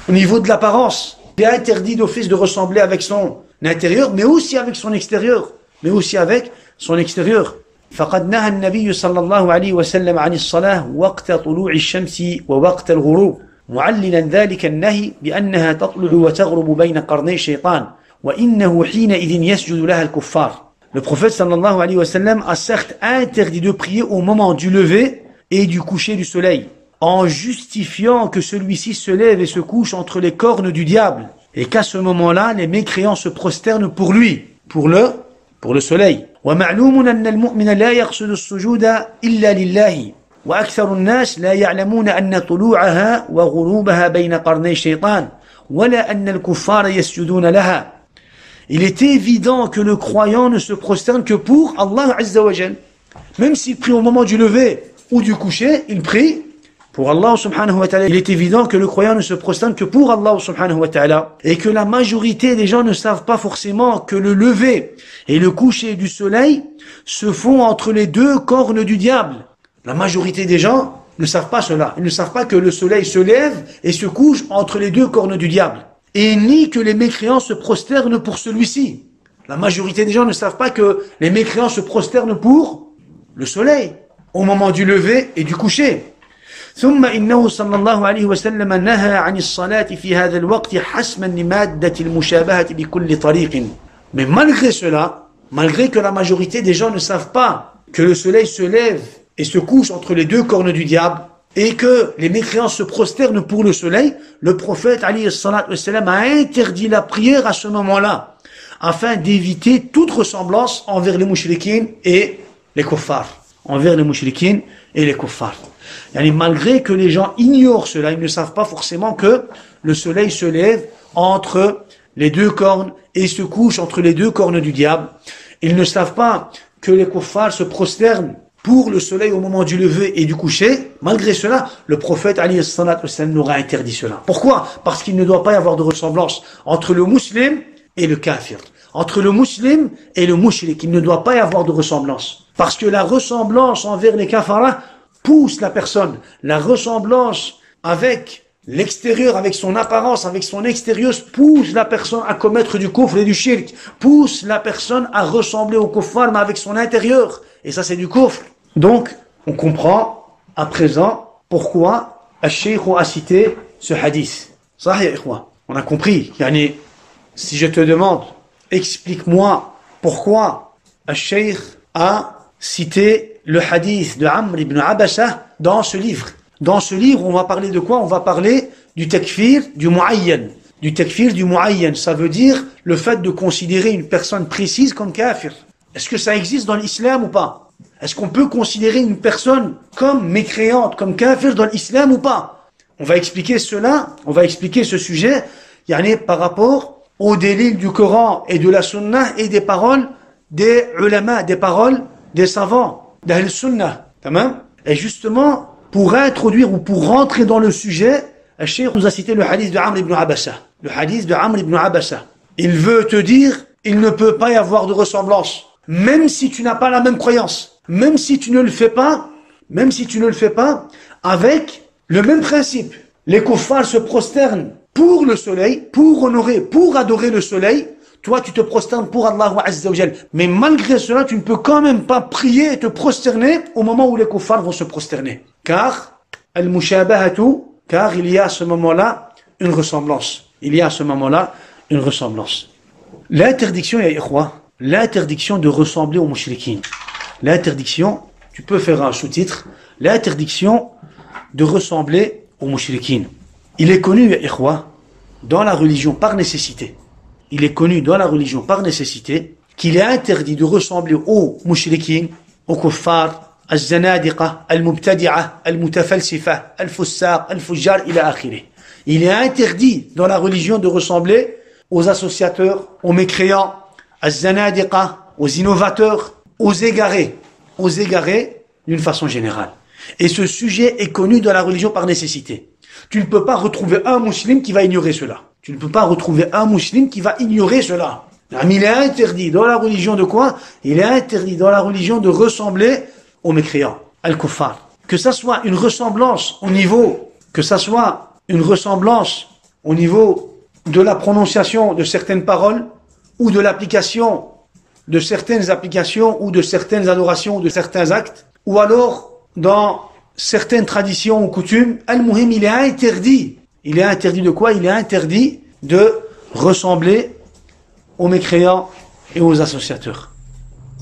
au niveau de l'apparence. Il est interdit d'office de ressembler avec son intérieur, mais aussi avec son extérieur. Mais aussi avec son extérieur. فقد نهى النبي صلى الله عليه وسلم عن الصلاة وقت طلوع الشمس ووقت الغروب معللا ذلك النهي بأنها تطلع وتغرب بين قرني الشيطان وإنه حينئذ يسجد لها الكفار. Le prophète sallallahu alayhi wa sallam a certes interdit de prier au moment du lever et du coucher du soleil, en justifiant que celui-ci se lève et se couche entre les cornes du diable, et qu'à ce moment-là, les mécréants se prosternent pour lui, pour le soleil. ومعلوم أن المؤمن لا يقصد السجود إلا لله وأكثر الناس لا يعلمون أن طلوعها وغروبها بين قرني الشيطان ولا أن الكفار يسجدون لها. Il est évident que le croyant ne se prosterne que pour Allah azza wa jal. Même s'il prie au moment du lever ou du coucher, il prie pour Allah subhanahu wa ta'ala. Il est évident que le croyant ne se prosterne que pour Allah subhanahu wa ta'ala. Et que la majorité des gens ne savent pas forcément que le lever et le coucher du soleil se font entre les deux cornes du diable. La majorité des gens ne savent pas cela. Ils ne savent pas que le soleil se lève et se couche entre les deux cornes du diable. Et ni que les mécréants se prosternent pour celui-ci. La majorité des gens ne savent pas que les mécréants se prosternent pour le soleil au moment du lever et du coucher. ثم إنه صلى الله عليه وسلم نهى عن الصلاة في هذا الوقت حسما لمادة المشابهة بكل طريق. Mais malgré cela, malgré que la majorité des gens ne savent pas que le soleil se lève et se couche entre les deux cornes du diable, et que les mécréants se prosternent pour le soleil, le prophète alayhi salatu wassalam a interdit la prière à ce moment-là, afin d'éviter toute ressemblance envers les mouchriquines et les kuffars. Envers les mouchriquines et les kuffars. Yani malgré que les gens ignorent cela, ils ne savent pas forcément que le soleil se lève entre les deux cornes et se couche entre les deux cornes du diable. Ils ne savent pas que les kuffars se prosternent pour le soleil au moment du lever et du coucher. Malgré cela, le prophète alayhi salatu wassalam nous a interdit cela. Pourquoi? Parce qu'il ne doit pas y avoir de ressemblance entre le musulman et le kafir. Entre le musulman et le mushrik, il ne doit pas y avoir de ressemblance. Parce que la ressemblance envers les kafaras pousse la personne. La ressemblance avec l'extérieur, avec son apparence, avec son extérieur, pousse la personne à commettre du kufr et du shirk. Pousse la personne à ressembler au kuffar, mais avec son intérieur. Et ça, c'est du kufr. Donc, on comprend à présent pourquoi Al-Shaykh a cité ce hadith. Ça, ya ikhwa. On a compris. Yani, si je te demande, explique-moi pourquoi Al-Shaykh a cité le hadith de Amr ibn Abasa dans ce livre. Dans ce livre, on va parler de quoi? On va parler du takfir du mu'ayyan. Du takfir du mu'ayyan, ça veut dire le fait de considérer une personne précise comme kafir. Est-ce que ça existe dans l'islam ou pas? Est-ce qu'on peut considérer une personne comme mécréante, comme kafir dans l'islam ou pas? On va expliquer cela, on va expliquer ce sujet, yani par rapport au délil du Coran et de la Sunna et des paroles des ulama, des paroles des savants, d'Ahl Sunnah. Et justement, pour introduire ou pour rentrer dans le sujet, le Cheikh nous a cité le hadith de Amr ibn Abasa. Le hadith de Amr ibn Abasa. Il veut te dire, il ne peut pas y avoir de ressemblance. Même si tu n'as pas la même croyance. Même si tu ne le fais pas, avec le même principe. Les kuffars se prosternent pour le soleil, pour honorer, pour adorer le soleil. Toi, tu te prosternes pour Allah azza wa jal. Mais malgré cela, tu ne peux quand même pas prier et te prosterner au moment où les kuffars vont se prosterner. Car, car il y a à ce moment-là une ressemblance. Il y a à ce moment-là une ressemblance. L'interdiction, ya ikhwa, l'interdiction de ressembler aux mouchriquines. L'interdiction, tu peux faire un sous-titre, l'interdiction de ressembler aux mouchriquines. Il est connu, ya ikhwa, dans la religion par nécessité. Il est connu dans la religion par nécessité qu'il est interdit de ressembler aux mouchriquines, aux kuffars, الزنادقة المبتدعة المتفلسفة الفساق الفجار إلى آخره. Il est interdit dans la religion de ressembler aux associateurs, aux mécréants, à zanadiqa, aux innovateurs, aux égarés d'une façon générale. Et ce sujet est connu dans la religion par nécessité. Tu ne peux pas retrouver un musulman qui va ignorer cela. Tu ne peux pas retrouver un musulman qui va ignorer cela. Mais il est interdit dans la religion de quoi? Il est interdit dans la religion de ressembler aux mécréants, al-kuffar. Que ça soit une ressemblance au niveau, de la prononciation de certaines paroles, ou de l'application de certaines applications, ou de certaines adorations, ou de certains actes, ou alors dans certaines traditions ou coutumes, al-muhim, il est interdit. Il est interdit de quoi? Il est interdit de ressembler aux mécréants et aux associateurs.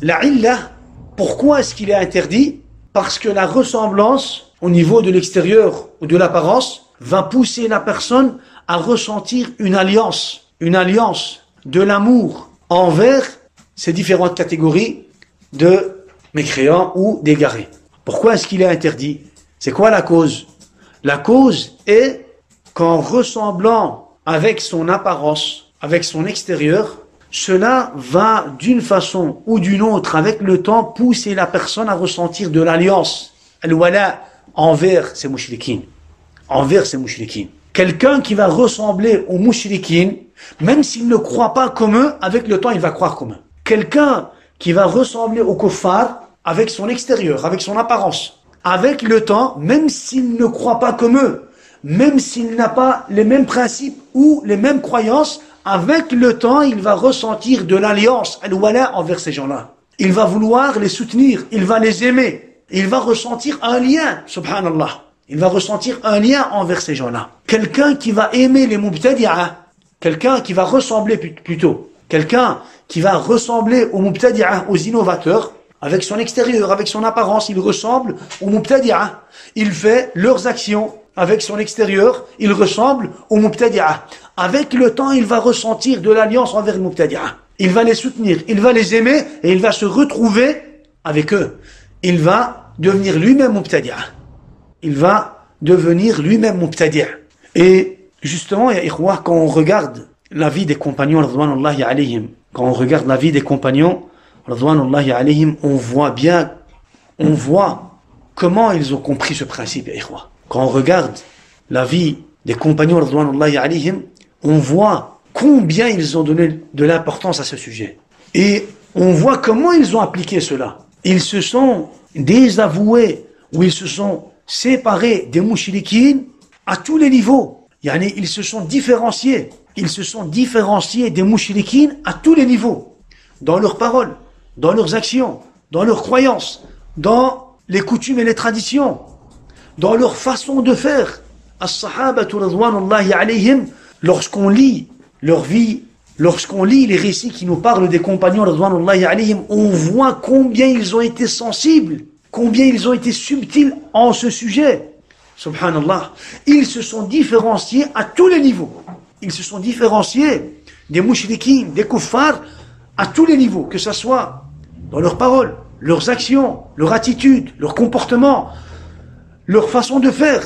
La illa, pourquoi est-ce qu'il est interdit? Parce que la ressemblance au niveau de l'extérieur ou de l'apparence va pousser la personne à ressentir une alliance de l'amour envers ces différentes catégories de mécréants ou d'égarés. Pourquoi est-ce qu'il est interdit? C'est quoi la cause? La cause est qu'en ressemblant avec son apparence, avec son extérieur, cela va d'une façon ou d'une autre avec le temps pousser la personne à ressentir de l'alliance, al-wala, envers ces mouchriquines. Quelqu'un qui va ressembler aux mouchriquines, même s'il ne croit pas comme eux, avec le temps il va croire comme eux. Quelqu'un qui va ressembler aux kuffar avec son extérieur, avec son apparence, avec le temps, même s'il ne croit pas comme eux, même s'il n'a pas les mêmes principes ou les mêmes croyances, avec le temps, il va ressentir de l'alliance, al-wala, envers ces gens-là. Il va vouloir les soutenir, il va les aimer. Il va ressentir un lien, subhanallah. Il va ressentir un lien envers ces gens-là. Quelqu'un qui va aimer les mubtadi'a, quelqu'un qui va ressembler aux mubtadi'a, aux innovateurs, avec son extérieur, avec son apparence, il ressemble aux mubtadi'a. Il fait leurs actions avec son extérieur, il ressemble aux mubtadi'a. Avec le temps, il va ressentir de l'alliance envers les mubtadi'a. Il va les soutenir, il va les aimer et il va se retrouver avec eux. Il va devenir lui-même mubtadi'a. Et justement, ya ikhwa, quand on regarde la vie des compagnons, radwanullahi alayhim, on voit comment ils ont compris ce principe, ya ikhwa. Quand on regarde la vie des compagnons, radwanullahi alayhim, on voit combien ils ont donné de l'importance à ce sujet. Et on voit comment ils ont appliqué cela. Ils se sont désavoués, ou ils se sont séparés des mouchriquines à tous les niveaux. Ils se sont différenciés des mouchriquines à tous les niveaux. Dans leurs paroles, dans leurs actions, dans leurs croyances, dans les coutumes et les traditions, dans leur façon de faire. As-sahabatu radwanullahi alayhim, lorsqu'on lit leur vie, lorsqu'on lit les récits qui nous parlent des compagnons radwanullahi alayhim, on voit combien ils ont été sensibles, combien ils ont été subtils en ce sujet. Subhanallah. Ils se sont différenciés à tous les niveaux. Ils se sont différenciés des mouchriquines, des kuffars, à tous les niveaux, que ce soit dans leurs paroles, leurs actions, leur attitude, leur comportement, leur façon de faire,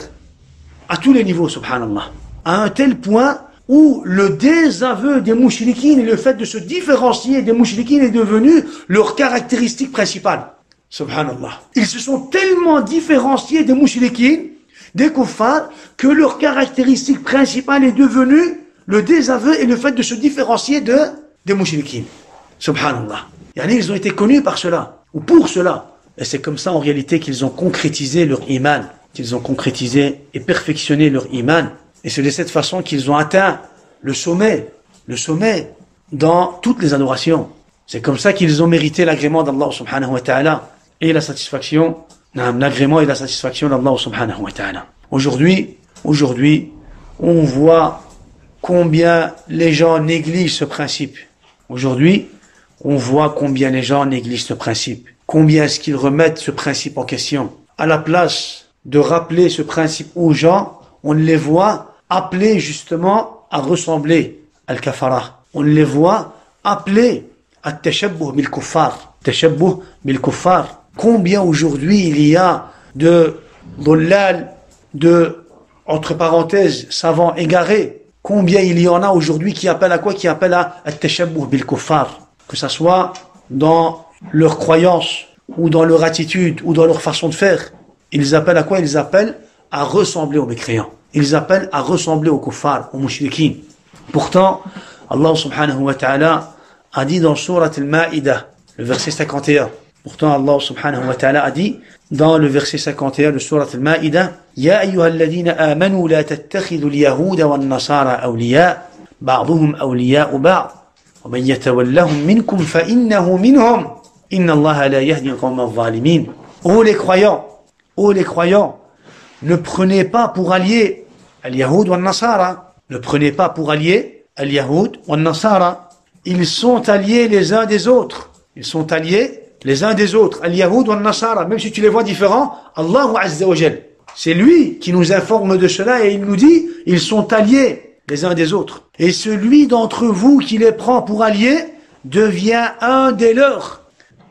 à tous les niveaux, subhanallah. À un tel point où le désaveu des mouchriquines et le fait de se différencier des mouchriquines est devenu leur caractéristique principale. Subhanallah. Ils se sont tellement différenciés des mouchriquines, des kuffars, que leur caractéristique principale est devenue le désaveu et le fait de se différencier des mouchriquines. Subhanallah. Ils ont été connus par cela, ou pour cela. Et c'est comme ça en réalité qu'ils ont concrétisé leur iman, qu'ils ont concrétisé et perfectionné leur iman. Et c'est de cette façon qu'ils ont atteint le sommet dans toutes les adorations. C'est comme ça qu'ils ont mérité l'agrément d'Allah subhanahu wa ta'ala et la satisfaction, l'agrément et la satisfaction d'Allah subhanahu wa ta'ala. Aujourd'hui, on voit combien les gens négligent ce principe. Aujourd'hui, on voit combien les gens négligent ce principe. Combien est-ce qu'ils remettent ce principe en question. À la place de rappeler ce principe aux gens, on les voit appelés justement à ressembler à al-kafara. On les voit appelés à tashabbuh bil kuffar. Tashabbuh bil kuffar. Combien aujourd'hui il y a de dhullal, de, entre parenthèses, savants égarés. Combien il y en a aujourd'hui qui appellent à quoi? Qui appellent à at-tashabbuh bil kuffar. Que ça soit dans leur croyance, ou dans leur attitude, ou dans leur façon de faire. Ils appellent à quoi? Ils appellent à ressembler aux mécréants. Ils appellent à ressembler aux kuffar, aux mushrikines. Pourtant, Allah subhanahu wa ta'ala a dit dans Surat al-Ma'idah, le verset 51. Pourtant, Allah subhanahu wa ta'ala a dit dans le verset 51 de Surat al-Ma'idah, Ya ayyuhalladhina amanu la tattakhidhu al-yahuda wan-nasara awliya, ba'duhum awliya'u ba'd, wa man yatawallahum minkum fa innahu minhum, inna Allah la yahdi al-qawma adh-dhalimin. Ô les croyants, ne prenez pas pour alliés al-yahoud wan-nasara, ne prenez pas pour alliés al-yahoud wan-nasara. Ils sont alliés les uns des autres. Ils sont alliés les uns des autres. Al-Yahoud ou Al-Nasara, même si tu les vois différents, Allah Azza wa Jal. C'est lui qui nous informe de cela et il nous dit, ils sont alliés les uns des autres. Et celui d'entre vous qui les prend pour alliés devient un des leurs.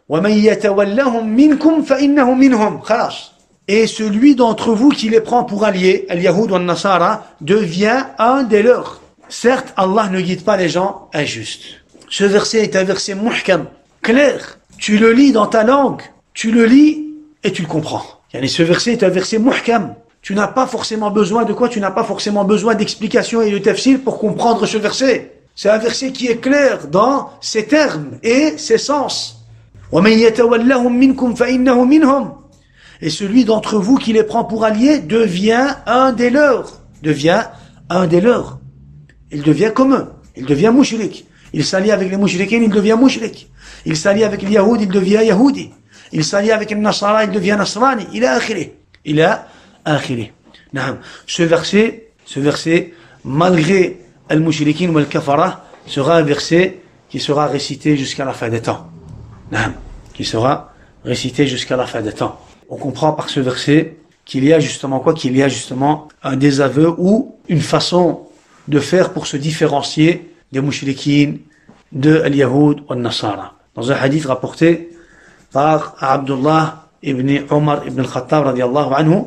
وَمَنْ يَتَوَلَّهُمْ مِنْكُمْ فَإِنَّهُ مِنْهُمْ. خلاص. Et celui d'entre vous qui les prend pour alliés, Al-Yahoud ou Al-Nasara, devient un des leurs. Certes, Allah ne guide pas les gens injustes. Ce verset est un verset muhkam, clair. Tu le lis dans ta langue, tu le lis et tu le comprends. Ce verset est un verset muhkam. Tu n'as pas forcément besoin de quoi? Tu n'as pas forcément besoin d'explications et de tafsir pour comprendre ce verset. C'est un verset qui est clair dans ses termes et ses sens. وَمَنْ يَتَوَلَّهُمْ مِنْكُمْ فَإِنَّهُ مِنْهُمْ. Et celui d'entre vous qui les prend pour alliés devient un des leurs. Devient un des leurs. Il devient comme eux. Il devient mushrik. Il s'allie avec les mushrikines, il devient mushrik. Il s'allie avec les Yahoud, il devient Yahoudi. Il s'allie avec les Nasara, il devient Nasrani. Il a akhiri. Il a akhiri. Ce verset, malgré al-mushrikin ou al-kafara, sera un verset qui sera récité jusqu'à la fin des temps. Qui sera récité jusqu'à la fin des temps. On comprend par ce verset qu'il y a justement quoi? Qu'il y a justement un désaveu ou une façon de faire pour se différencier des mushrikines, de al-Yahoud ou al-Nasara. Dans un hadith rapporté par Abdullah ibn Omar ibn al-Khattab radiyallahu anhu,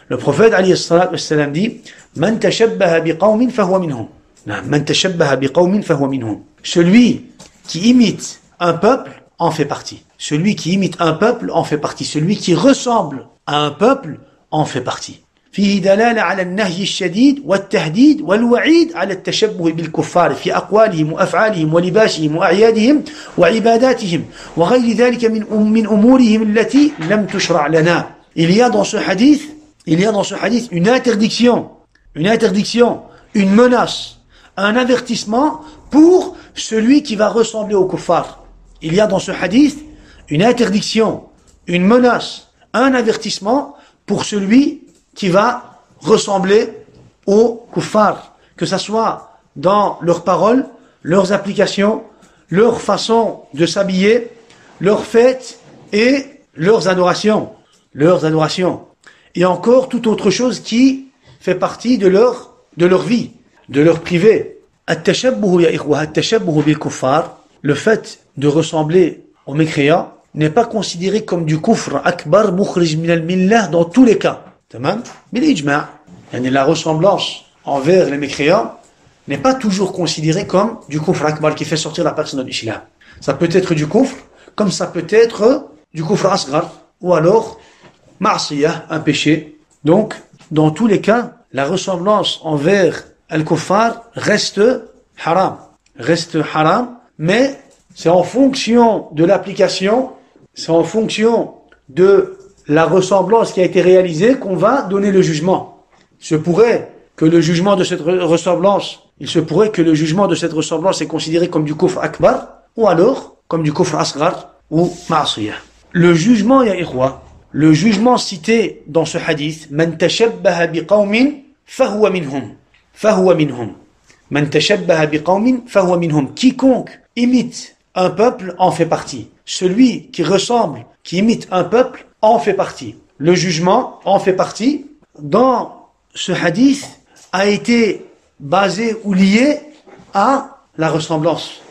le prophète alayhi salatu wassalam dit Man tashabbaha biqawmin fahuwa minhum. Man tashabbaha biqawmin fahuwa minhum. Celui qui imite un peuple en fait partie. Celui qui imite un peuple en fait partie. Celui qui ressemble à un peuple en fait partie. فيه دلالة على النهي الشديد والتهديد والوعيد على التشبه بالكفار في أقوالهم وأفعالهم ولباسهم وأعيادهم وعباداتهم وغير ذلك من أمورهم التي لم تشرع لنا. Il y a dans ce hadith une interdiction, une menace, un avertissement pour celui qui va ressembler au kuffar. Il y a dans ce hadith une interdiction, une menace, un avertissement pour celui qui va ressembler aux kuffar, que ça soit dans leurs paroles, leurs applications, leur façon de s'habiller, leurs fêtes et leurs adorations. Et encore toute autre chose qui fait partie de leur vie, de leur privé. At-tashabbuh ya ikhwa, at-tashabbuh bil kuffar, le fait de ressembler aux mécréants n'est pas considéré comme du kufr akbar mukhrij min al-millah dans tous les cas. Tamam? Bil-ijma'. La ressemblance envers les mécréants n'est pas toujours considérée comme du kufr akbar qui fait sortir la personne de l'islam. Ça peut être du kufr, comme ça peut être du kufr asghar, ou alors ma'siyah, un péché. Donc, dans tous les cas, la ressemblance envers al-kuffar reste haram, mais c'est en fonction de l'application, c'est en fonction de la ressemblance qui a été réalisée qu'on va donner le jugement. Il se pourrait que le jugement de cette ressemblance est considéré comme du kufr akbar, ou alors comme du kufr asghar ou ma'siyah. Le jugement, ya ikhwa, le jugement cité dans ce hadith, man tashabbaha biqawmin fahuwa minhum. Man tashabbaha biqawmin fahuwa minhum. Quiconque imite un peuple en fait partie. Celui qui ressemble, qui imite un peuple en fait partie. Le jugement en fait partie. Dans ce hadith a été basé ou lié à la ressemblance.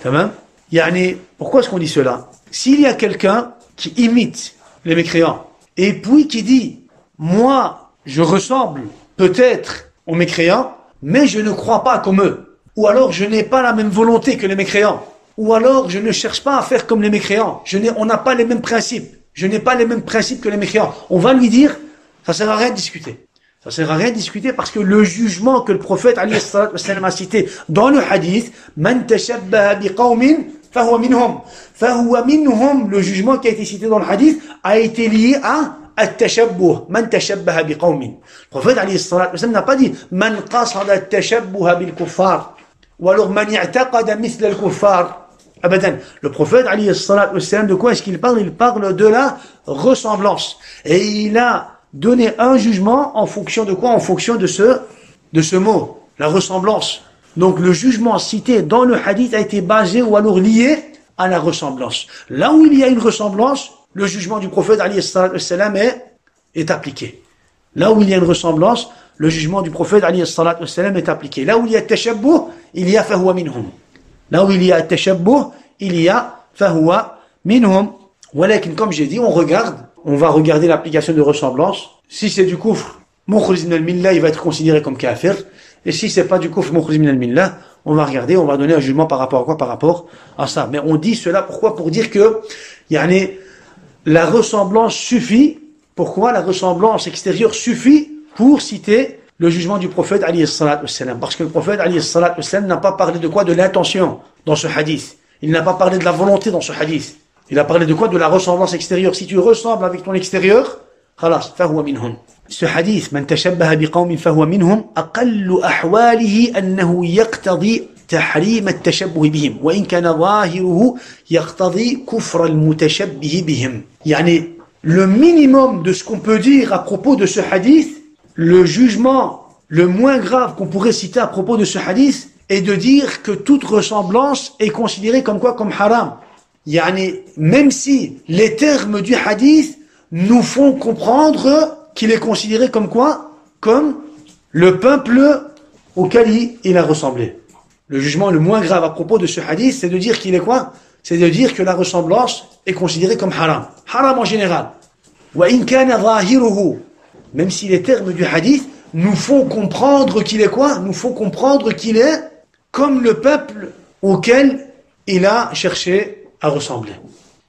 Tamam? Yani, pourquoi est-ce qu'on dit cela? S'il y a quelqu'un qui imite les mécréants, et puis qui dit, moi, je ressemble peut-être aux mécréants, mais je ne crois pas comme eux. Ou alors, je n'ai pas la même volonté que les mécréants. Ou alors, je ne cherche pas à faire comme les mécréants. On n'a pas les mêmes principes. Je n'ai pas les mêmes principes que les mécréants. On va lui dire, ça sert à rien de discuter. Ça sert à rien de discuter parce que le jugement que le prophète alayhi salatu wassalam a cité dans le hadith, man tashabbaha biqawmin fahuwa minhum. Fahuwa minhum, le jugement qui a été cité dans le hadith a été lié à at-tashabbuh, man tashabbaha biqawmin. Le prophète alayhi salatu wassalam n'a pas dit man qasada at-tashabbuha bil kuffar ou alors man i'taqada mithla al kuffar. Abadan. Le prophète alayhi salatu wassalam, de quoi est-ce qu'il parle? Il parle de la ressemblance. Et il a donner un jugement en fonction de quoi? En fonction de ce mot, la ressemblance. Donc le jugement cité dans le hadith a été basé ou alors lié à la ressemblance. Là où il y a une ressemblance, le jugement du prophète alayhi salam est appliqué. Là où il y a une ressemblance, le jugement du prophète alayhi salam est appliqué. Là où il y a tashabbuh, il y a fahuwa minhum. Là où il y a tashabbuh, il y a fahuwa minhum. Walakin, comme j'ai dit, on va regarder l'application de ressemblance. Si c'est du kufr, mukhrij min al-millah, il va être considéré comme kafir. Et si c'est pas du kufr, mukhrij min al-millah, on va regarder, on va donner un jugement par rapport à quoi? Par rapport à ça. Mais on dit cela, pourquoi? Pour dire que, la ressemblance suffit. Pourquoi? La ressemblance extérieure suffit pour citer le jugement du prophète alayhi salatu wassalam. Parce que le prophète alayhi salatu wassalam n'a pas parlé de quoi? De l'intention dans ce hadith. Il n'a pas parlé de la volonté dans ce hadith. Il a parlé de quoi? De la ressemblance extérieure. Si tu ressembles avec ton extérieur, khalas, fahuwa minhum. Ce hadith, man tashabbaha biqawmin fahuwa minhum, aqallu ahwalihi annahu yaqtadi tahrim at-tashabbuh bihim, wa in kana zahiruhu yaqtadi kufra al-mutashabbih bihim. Yani, le minimum de ce qu'on peut dire à propos de ce hadith, le jugement le moins grave qu'on pourrait citer à propos de ce hadith, est de dire que toute ressemblance est considérée comme quoi? Comme haram. Même si les termes du hadith nous font comprendre qu'il est considéré comme quoi? Comme le peuple auquel il a ressemblé. Le jugement le moins grave à propos de ce hadith, c'est de dire qu'il est quoi? C'est de dire que la ressemblance est considérée comme haram. Haram en général. وَإِنْ كَانَ ظَاهِرُهُ. Même si les termes du hadith nous font comprendre qu'il est quoi? Nous font comprendre qu'il est comme le peuple auquel il a cherché à ressembler.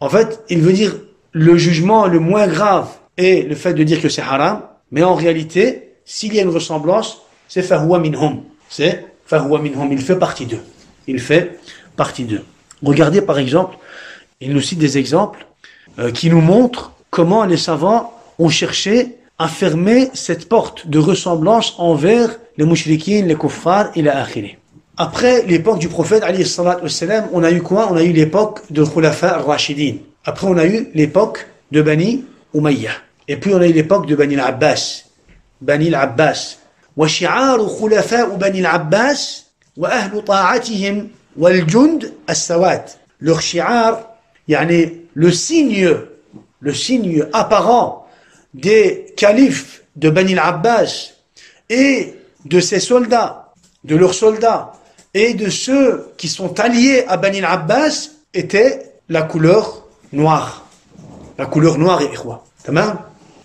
En fait, il veut dire le jugement le moins grave est le fait de dire que c'est haram, mais en réalité, s'il y a une ressemblance, c'est fahuwa minhum. C'est fahuwa minhum. Il fait partie d'eux. Il fait partie d'eux. Regardez par exemple, il nous cite des exemples qui nous montrent comment les savants ont cherché à fermer cette porte de ressemblance envers les mouchriquins, les kuffars et les akhiri. Après l'époque du prophète, alayhi salatu wassalam, on a eu quoi? On a eu l'époque de Khulafa al-Rashidin. Après, on a eu l'époque de Bani Umayyah. Et puis, on a eu l'époque de Bani al-Abbas. Bani al-Abbas. Wa shi'aru khulafa Bani al-Abbas wa ahlu ta'atihim wal jund as-sawat. Leur shi'ar, le signe apparent des califes de Bani al-Abbas et de ses soldats, de leurs soldats, et de ceux qui sont alliés à Bani al-Abbas était la couleur noire. La couleur noire, ikhwa. Tamam?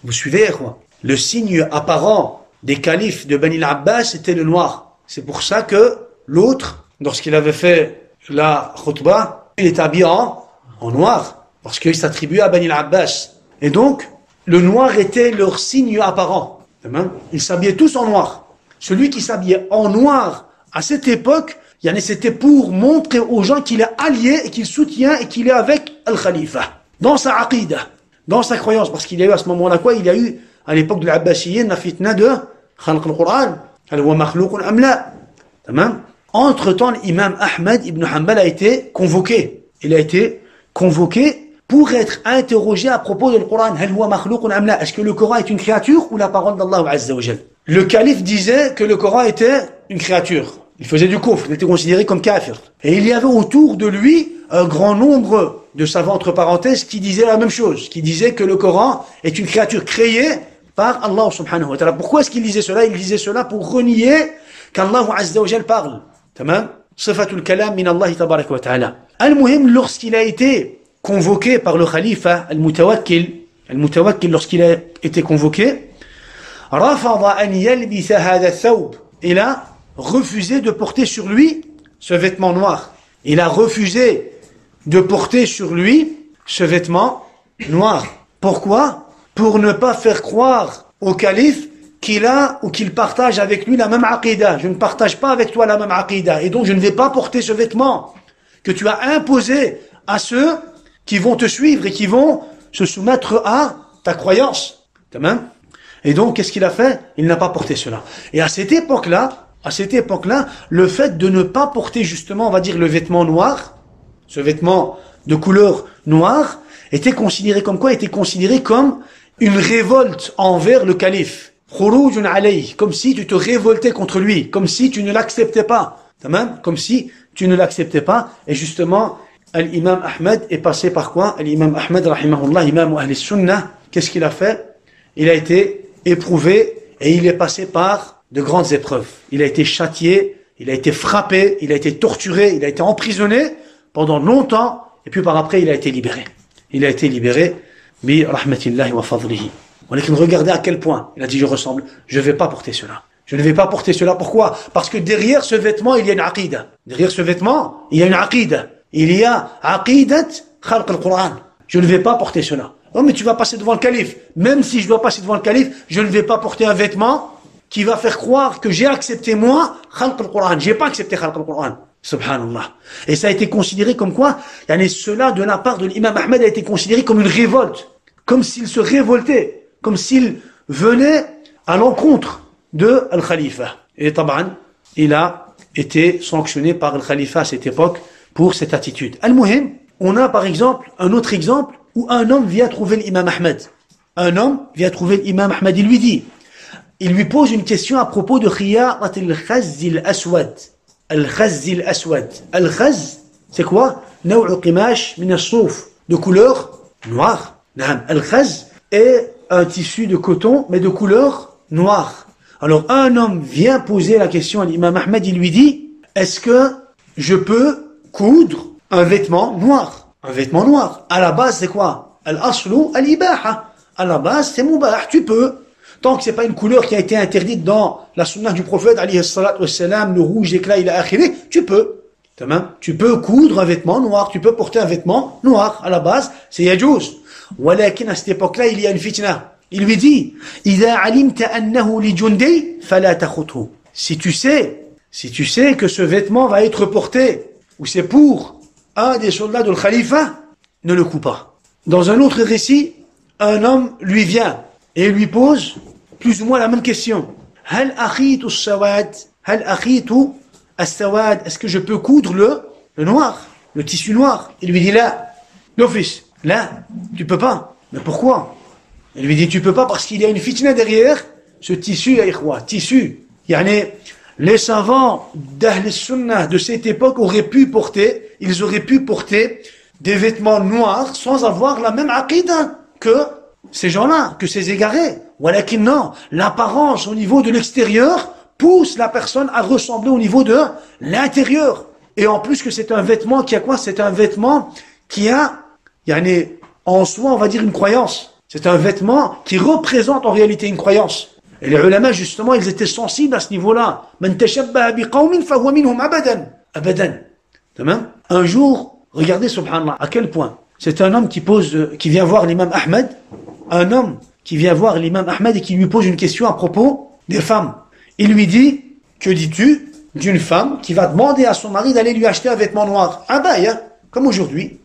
Vous suivez, ikhwa? Le signe apparent des califes de Bani al-Abbas était le noir. C'est pour ça que l'autre, lorsqu'il avait fait la khutbah, il était habillé en noir. Parce qu'il s'attribuait à Bani al-Abbas. Et donc, le noir était leur signe apparent. Tamam? Ils s'habillaient tous en noir. Celui qui s'habillait en noir à cette époque, c'était pour montrer aux gens qu'il est allié et qu'il soutient et qu'il est avec Al-Khalifa. Dans sa aqidah, dans sa croyance. Parce qu'il y a eu à ce moment-là quoi? Il y a eu, à l'époque de l'Abbasiyyin, la fitna de Khalq al-Qur'an. Al-Wa makhlouqun am la. Tamam? Entre-temps, l'imam Ahmed ibn Hanbal a été convoqué. Il a été convoqué pour être interrogé à propos du Coran. Al-Wa makhlouqun am la. Est-ce que le Coran est une créature ou la parole d'Allah Azza wa Jal? Le calife disait que le Coran était une créature. Il faisait du kufr, il était considéré comme kafir. Et il y avait autour de lui un grand nombre de savants, entre parenthèses, qui disaient la même chose, qui disaient que le Coran est une créature créée par Allah subhanahu wa ta'ala. Pourquoi est-ce qu'il disait cela? Il disait cela pour renier qu'Allah Azza wa Jal parle. Tamam? Sifatul kalam min Allah tabaraka wa ta'ala. Al-Muhim, lorsqu'il a été convoqué par le khalifa Al-Mutawakkil, lorsqu'il a été convoqué, rafada an yalbisa hadha thawb. Il a refusé de porter sur lui ce vêtement noir. Il a refusé de porter sur lui ce vêtement noir. Pourquoi? Pour ne pas faire croire au calife qu'il a ou qu'il partage avec lui la même aqidah. Je ne partage pas avec toi la même aqidah et donc je ne vais pas porter ce vêtement que tu as imposé à ceux qui vont te suivre et qui vont se soumettre à ta croyance. Et donc, qu'est-ce qu'il a fait? Il n'a pas porté cela. Et à cette époque-là, le fait de ne pas porter justement, on va dire, le vêtement noir, ce vêtement de couleur noire, était considéré comme quoi? Était considéré comme une révolte envers le calife. Khurujun alayhi, comme si tu te révoltais contre lui, comme si tu ne l'acceptais pas. Comme si tu ne l'acceptais pas. Et justement, l'imam Ahmed est passé par quoi? L'imam Ahmed, rahimahullah, imam Ahl Sunnah, qu'est-ce qu'il a fait? Il a été éprouvé et il est passé par de grandes épreuves. Il a été châtié, il a été frappé, il a été torturé, il a été emprisonné pendant longtemps et puis par après il a été libéré. Il a été libéré, bi rahmatillahi wa fadlihi. Regardez à quel point il a dit je ressemble, je ne vais pas porter cela. Je ne vais pas porter cela. Pourquoi? Parce que derrière ce vêtement, il y a une aqidah. Derrière ce vêtement, il y a une aqidah. Il y a aqidat khalq al-Qur'an. Je ne vais pas porter cela. Oh, mais tu vas passer devant le calife. Même si je dois passer devant le calife, je ne vais pas porter un vêtement qui va faire croire que j'ai accepté moi khalq al-Qur'an. J'ai pas accepté khalq al-Qur'an. Subhanallah. Et ça a été considéré comme quoi? Cela de la part de l'imam Ahmed a été considéré comme une révolte. Comme s'il se révoltait. Comme s'il venait à l'encontre de Al-Khalifa. Et taban, il a été sanctionné par Al-Khalifa à cette époque pour cette attitude. Al-Muhim, on a par exemple un autre exemple où un homme vient trouver l'imam Ahmed. Un homme vient trouver l'imam Ahmed, il lui pose une question à propos de Khiyat al-Khazz al-Aswad. Al-Khazz al-Aswad. Al-Khazz, c'est quoi? Naw'u qimash min as-souf, de couleur noire. Al-Khazz est un tissu de coton, mais de couleur noire. Alors, un homme vient poser la question à l'imam Ahmed, il lui dit, est-ce que je peux coudre un vêtement noir? Un vêtement noir. À la base, c'est quoi? Al-aslu al-ibaha. À la base, c'est mubah, tu peux. Tant que c'est pas une couleur qui a été interdite dans la sunnah du prophète, alayhi salatu wassalam, le rouge, l'éclat, il a akhiri, tu peux. Tu peux coudre un vêtement noir, tu peux porter un vêtement noir. À la base, c'est yajouz. Walakin à cette époque-là, il y a une fitna. Il lui dit, إِذَا عَلِمْتَ أَنَّهُ لِجُنْدِي فَلَا تَخُطْهُ. Si tu sais que ce vêtement va être porté, ou c'est pour un des soldats de l'Khalifa, ne le coupe pas. Dans un autre récit, un homme lui vient et lui pose plus ou moins la même question. هَلْ أَخِيتُ السَّوَادِ هَلْ أَخِيتُ السَّوَادِ. Est-ce que je peux coudre le noir, le tissu noir? Il lui dit là, l'office. Là, tu peux pas. Mais pourquoi? Il lui dit, tu peux pas parce qu'il y a une fitna derrière ce tissu, tissu. Les savants d'Ahl Sunnah de cette époque ils auraient pu porter des vêtements noirs sans avoir la même aqidah que ces gens-là, que ces égarés. Walakin non, l'apparence au niveau de l'extérieur pousse la personne à ressembler au niveau de l'intérieur. Et en plus que c'est un vêtement qui a quoi? C'est un vêtement qui a en soi, on va dire, une croyance. C'est un vêtement qui représente en réalité une croyance. Et les ulama, justement, ils étaient sensibles à ce niveau-là. Man tashabbaha biqawmin fahuwa minhum abadan. Abadan. Un jour, regardez, subhanallah, à quel point. C'est un homme qui vient voir l'imam Ahmed. Un homme qui vient voir l'imam Ahmed et qui lui pose une question à propos des femmes. Il lui dit, que dis-tu d'une femme qui va demander à son mari d'aller lui acheter un vêtement noir? Abaya, comme aujourd'hui.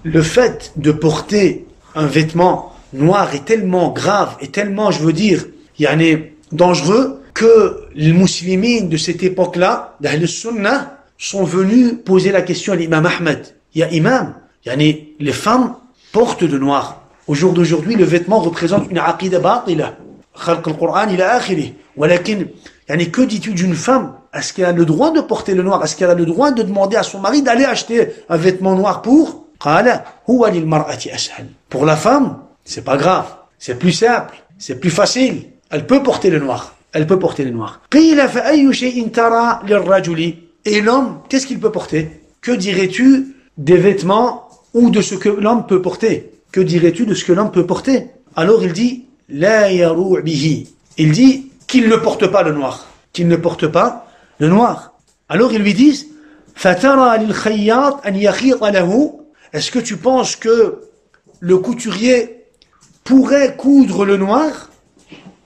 Le fait de porter un vêtement noir est tellement grave et tellement, dangereux que les musulmans de cette époque-là, d'Ahl Sunnah, sont venus poser la question à l'imam Ahmed. Ya imam, les femmes portent de noir. Au jour d'aujourd'hui, le vêtement représente une aqida batila. Khalq al-Qur'an ila akhirih. Walakin, que dis-tu d'une femme? Est-ce qu'elle a le droit de porter le noir? Est-ce qu'elle a le droit de demander à son mari d'aller acheter un vêtement noir pour? Pour la femme, c'est pas grave, c'est plus simple, c'est plus facile. Elle peut porter le noir. Et l'homme, qu'est-ce qu'il peut porter? Que dirais-tu des vêtements ou de ce que l'homme peut porter? Que dirais-tu de ce que l'homme peut porter? Alors il dit, la yaru' bihi. Il dit qu'il ne porte pas le noir. Qu'il ne porte pas le noir. Alors ils lui disent, fatara lil khayyat an yakhita lahu. Est-ce que tu penses que le couturier pourrait coudre le noir?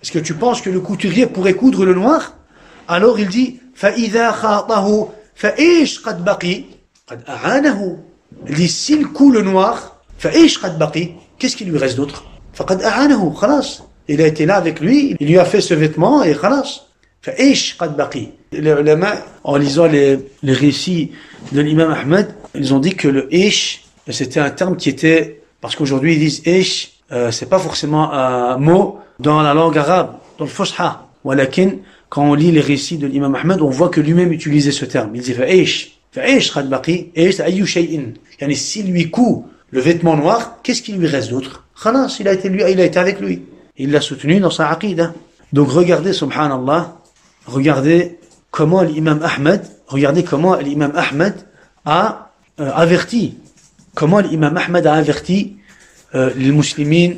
Est-ce que tu penses que le couturier pourrait coudre le noir? Alors il dit, فَإِذَا خَاطَهُ فَإِيش قَدْ بَقِي قَدْ أَعَانَهُ. Il dit, s'il coud le noir, فَإِيش قَدْ بَقِي, qu'est-ce qu'il lui reste d'autre? فَقَدْ أَعَانَهُ, خلاص. Il a été là avec lui, il lui a fait ce vêtement et خلاص. فَإِيش قَدْ بَقِي. Les ulama, en lisant les récits de l'imam Ahmed, ils ont dit que le ish, c'était un terme qui était, parce qu'aujourd'hui ils disent ish, c'est pas forcément un mot dans la langue arabe, dans le fusha. Walakin, quand on lit les récits de l'imam Ahmed, on voit que lui-même utilisait ce terme. Il dit fa'ish qad baqi, ish ayyu shay'in. Yani s'il lui coud le vêtement noir, qu'est-ce qu'il lui reste d'autre? Khalas, il a été avec lui. Il l'a soutenu dans sa aqida. Donc regardez, subhanallah, regardez comment l'imam Ahmed a averti. Comment l'imam Ahmed a averti les musulmans,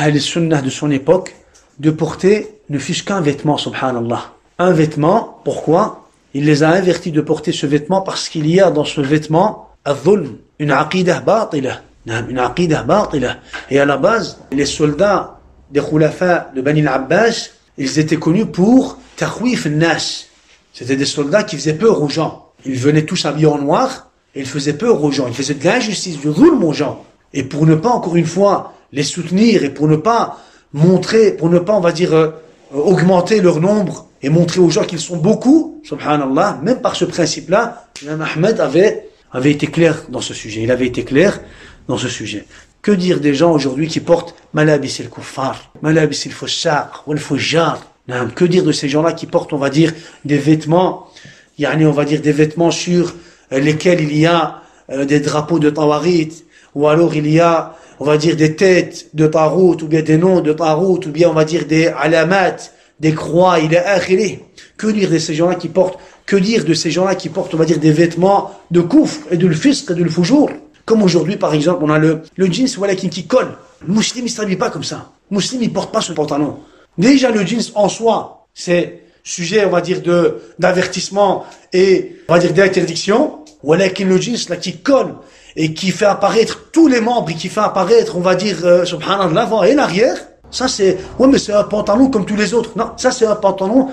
les sunnah de son époque, de porter ne fût-ce qu'un vêtement, subhanallah. Un vêtement, pourquoi? Il les a avertis de porter ce vêtement parce qu'il y a dans ce vêtement al-dhulm, une aqidah batila. Une aqidah batila. Et à la base, les soldats des khulafa de Bani al-Abbas, ils étaient connus pour takhwif al-nas. C'était des soldats qui faisaient peur aux gens. Ils venaient tous habillés en noir et ils faisaient peur aux gens. Ils faisaient de l'injustice, du dhulm aux gens. Et pour ne pas, encore une fois, les soutenir et pour ne pas montrer, on va dire, augmenter leur nombre et montrer aux gens qu'ils sont beaucoup, subhanallah, même par ce principe-là, l'imam Ahmed avait été clair dans ce sujet. Il avait été clair dans ce sujet. Que dire des gens aujourd'hui qui portent malabis al-kuffar, malabis al-fussaq, wal-fujjar? Que dire de ces gens-là qui portent, on va dire, des vêtements, on va dire des vêtements sur lesquels il y a des drapeaux de Tawarit, ou alors il y a, on va dire, des têtes de Tarout, ou bien des noms de Tarout, ou bien on va dire des alamat, des croix, il est akhiri. Que dire de ces gens-là qui portent, on va dire, des vêtements de koufr, et de fisq, et de fujur? Comme aujourd'hui, par exemple, on a le jeans, voilà, qui colle. Le musulman, il s'habille pas comme ça. Le musulman, il porte pas ce pantalon. Déjà, le jeans en soi, c'est sujet, on va dire, d'avertissement et, on va dire, d'interdiction. Voilà, le jeans, là, qui colle et qui fait apparaître tous les membres et qui fait apparaître, on va dire, subhanallah, l'avant et l'arrière. Ça, c'est, ouais, mais c'est un pantalon comme tous les autres. Non, ça, c'est un pantalon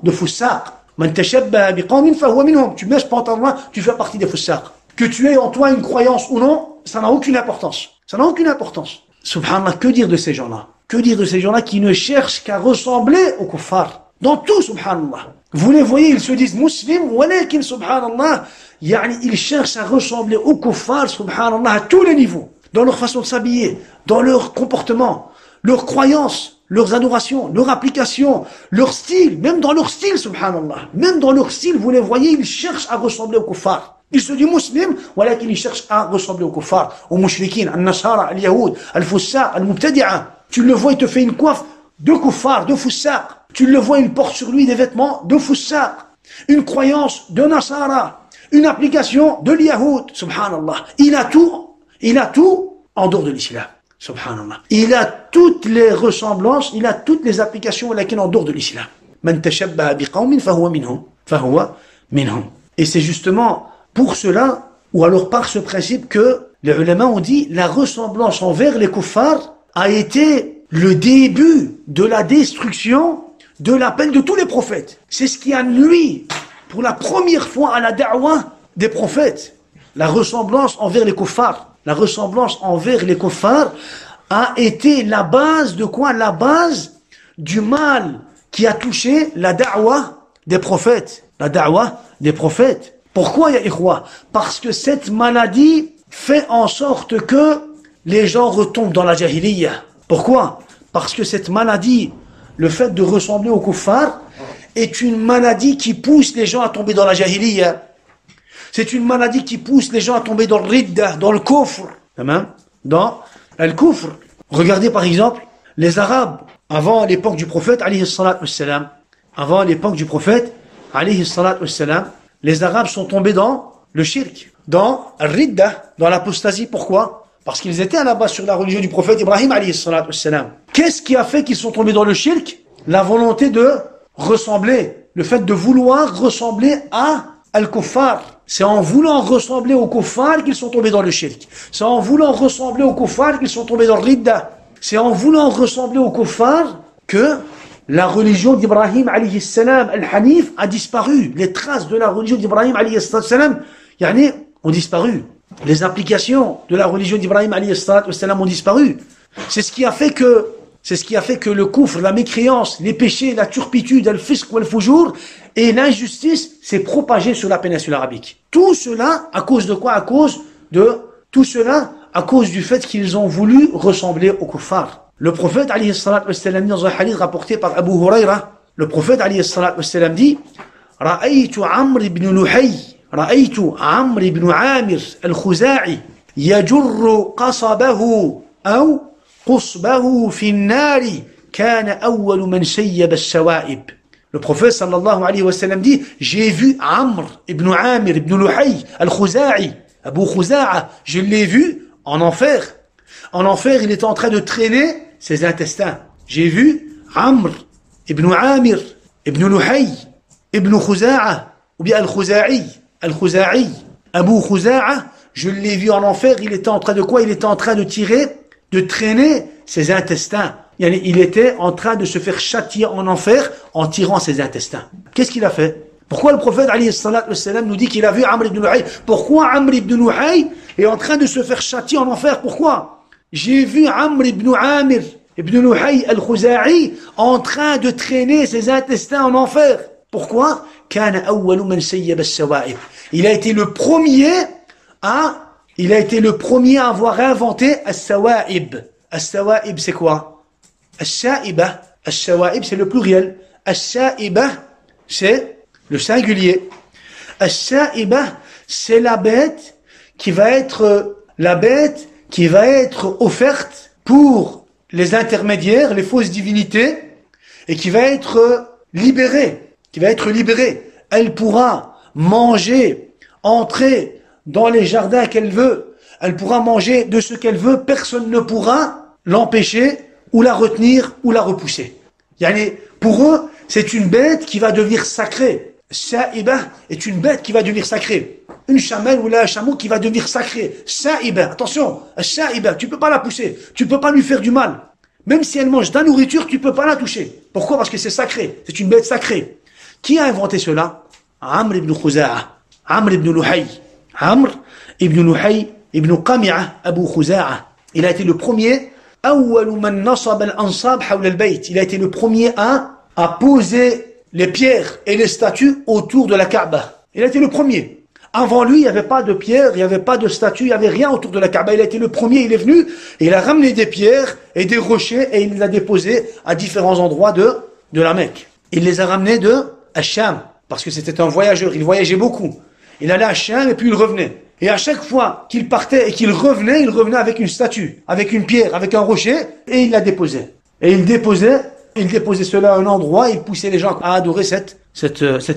de foussaq. Man tashabbaha biqawmin fahuwa minhum. Tu mets ce pantalon-là, tu fais partie des foussaq. Que tu aies en toi une croyance ou non, ça n'a aucune importance. Subhanallah, que dire de ces gens-là? Que dire de ces gens-là qui ne cherchent qu'à ressembler aux kuffar? Dans tout, subhanallah. Vous les voyez, ils se disent musulmans, walakin, subhanallah, ils cherchent à ressembler aux kuffar, subhanallah, à tous les niveaux. Dans leur façon de s'habiller, dans leur comportement, leurs croyances, leurs adorations, leur application, leur style, même dans leur style, subhanallah. Même dans leur style, vous les voyez, ils cherchent à ressembler aux kuffar. Il se dit musulman, voilà qu'il cherche à ressembler aux kuffar, aux mushrikin, al-nasara, al-yahoud, al-fussaq, al-mubtadi'a. Tu le vois, il te fait une coiffe de kuffar, de fussaq. Tu le vois, il porte sur lui des vêtements de fussaq. Une croyance de nasara. Une application de l'yahoud. Subhanallah. Il a tout en dehors de l'islam. Subhanallah. Il a toutes les ressemblances, il a toutes les applications en dehors de l'islam. Man tashabbaha biqawmin fahuwa minhum. Et c'est justement pour cela, ou alors par ce principe, que les ulama ont dit la ressemblance envers les kuffars a été le début de la destruction de l'appel de tous les prophètes. C'est ce qui a nui pour la première fois à la da'wah des prophètes. La ressemblance envers les kuffars. La ressemblance envers les kuffars a été la base de quoi? La base du mal qui a touché la da'wah des prophètes. La da'wah des prophètes. Pourquoi, ya ikhwa? Parce que cette maladie fait en sorte que les gens retombent dans la jahiliya. Pourquoi? Parce que cette maladie, le fait de ressembler aux kuffars, est une maladie qui pousse les gens à tomber dans la jahiliya. C'est une maladie qui pousse les gens à tomber dans le ridda, dans le kufr. Dans le kufr. Regardez par exemple les Arabes, avant l'époque du prophète, alayhi salatu wassalam. Avant l'époque du prophète, alayhi salatu wassalam, les Arabes sont tombés dans le shirk, dans Ridda, dans l'apostasie. Pourquoi? Parce qu'ils étaient à la base sur la religion du prophète Ibrahim alayhi salatu wassalam. Qu'est-ce qui a fait qu'ils sont tombés dans le shirk? La volonté de ressembler, le fait de vouloir ressembler à Al-Kuffar. C'est en voulant ressembler aux kuffars qu'ils sont tombés dans le shirk. C'est en voulant ressembler aux kuffars qu'ils sont tombés dans le Ridda. C'est en voulant ressembler aux kuffars que la religion d'Ibrahim alayhi salam, Al-Hanif, a disparu. Les traces de la religion d'Ibrahim alayhi salam, ont disparu. Les implications de la religion d'Ibrahim alayhi salam ont disparu. C'est ce qui a fait que le kufr, la mécréance, les péchés, la turpitude, al-fisq ou al-fujur et l'injustice s'est propagé sur la péninsule arabique. Tout cela, à cause de quoi? À cause du fait qu'ils ont voulu ressembler aux kuffars. Le prophète alayhi salatu wassalam, dans un hadith rapporté par Abu Huraira, le prophète alayhi salatu wassalam dit: Ra'aytu Amr ibn Luhay, Ra'aytu Amr ibn Amir al-Khuza'i, yajurru qasabahu, ou qusbahu fi an-nari, kana awwal man shayyaba as-sawa'ib. Le prophète sallallahu alayhi wa sallam dit: j'ai vu Amr ibn Amir ibn Luhay al-Khuza'i, Abu Khuza'a, je l'ai vu en enfer. En enfer, il était en train de traîner ses intestins. J'ai vu Amr ibn Amir ibn Luhay ibn Khuza'a, ou bien Al-Khuza'i, Abu Khuza'a, je l'ai vu en enfer, il était en train de quoi? Il était en train de traîner ses intestins. Il était en train de se faire châtier en enfer en tirant ses intestins. Qu'est-ce qu'il a fait? Pourquoi le prophète alayhi salatu wassalam nous dit qu'il a vu Amr ibn Luhay? Pourquoi Amr ibn Luhay est en train de se faire châtier en enfer? Pourquoi? J'ai vu Amr ibn Amir ibn Luhay al-Khuza'i en train de traîner ses intestins en enfer. Pourquoi? Kana awwalu man sayyaba as-sawa'ib. Il a été le premier à avoir inventé as-sawa'ib. As-sawa'ib, c'est quoi? As-sa'iba, as-sawa'ib, c'est le pluriel. As-sa'iba, c'est le singulier. As-sa'iba, c'est la bête qui va être offerte pour les intermédiaires, les fausses divinités, et qui va être libérée. Elle pourra manger, entrer dans les jardins qu'elle veut. Elle pourra manger de ce qu'elle veut. Personne ne pourra l'empêcher ou la retenir ou la repousser. Pour eux, c'est une bête qui va devenir sacrée. Sa'iba est une bête qui va devenir sacrée. Une chamelle ou un chameau qui va devenir sacré. Sa'iba, attention, Sa'iba, tu peux pas la pousser, tu peux pas lui faire du mal. Même si elle mange de la nourriture, tu peux pas la toucher. Pourquoi? Parce que c'est sacré, c'est une bête sacrée. Qui a inventé cela? Amr ibn Khuza'a, Amr ibn Luhay, Amr ibn Luhay ibn Qami'a, Abu Khuza'a. Il a été le premier, awwalu man nasab al-ansab hawla al-bayt. Il a été le premier à poser les pierres et les statues autour de la Kaaba. Il a été le premier. Avant lui, il n'y avait pas de pierre, il n'y avait pas de statue, il n'y avait rien autour de la Kaaba. Il a été le premier, il est venu, et il a ramené des pierres et des rochers, et il les a déposés à différents endroits de la Mecque. Il les a ramenés de Sham, parce que c'était un voyageur, il voyageait beaucoup. Il allait à Sham et puis il revenait. Et à chaque fois qu'il partait et qu'il revenait, il revenait avec une statue, avec une pierre, avec un rocher, et il la déposait. Et il déposait cela à un endroit, et il poussait les gens à adorer cette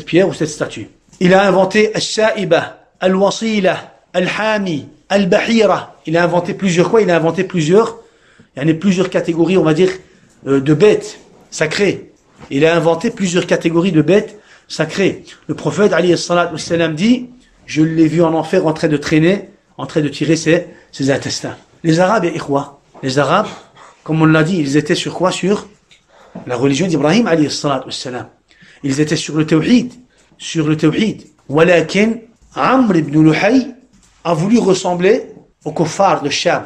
pierre ou cette statue. Il a inventé Al-Sha'iba, Al-Wasila, Al-Hami, Al-Bahira. Il a inventé plusieurs quoi? Il a inventé plusieurs catégories, on va dire, de bêtes sacrées. Il a inventé plusieurs catégories de bêtes sacrées. Le prophète, alayhi salatu wassalam, dit: je l'ai vu en enfer en train de traîner, en train de tirer ses intestins. Les Arabes, les Arabes, comme on l'a dit, ils étaient sur quoi? Sur la religion d'Ibrahim, alayhi salatu wassalam. Ils étaient sur le tawhid. Walakin, Amr ibn Luhay a voulu ressembler au kuffar de Sham.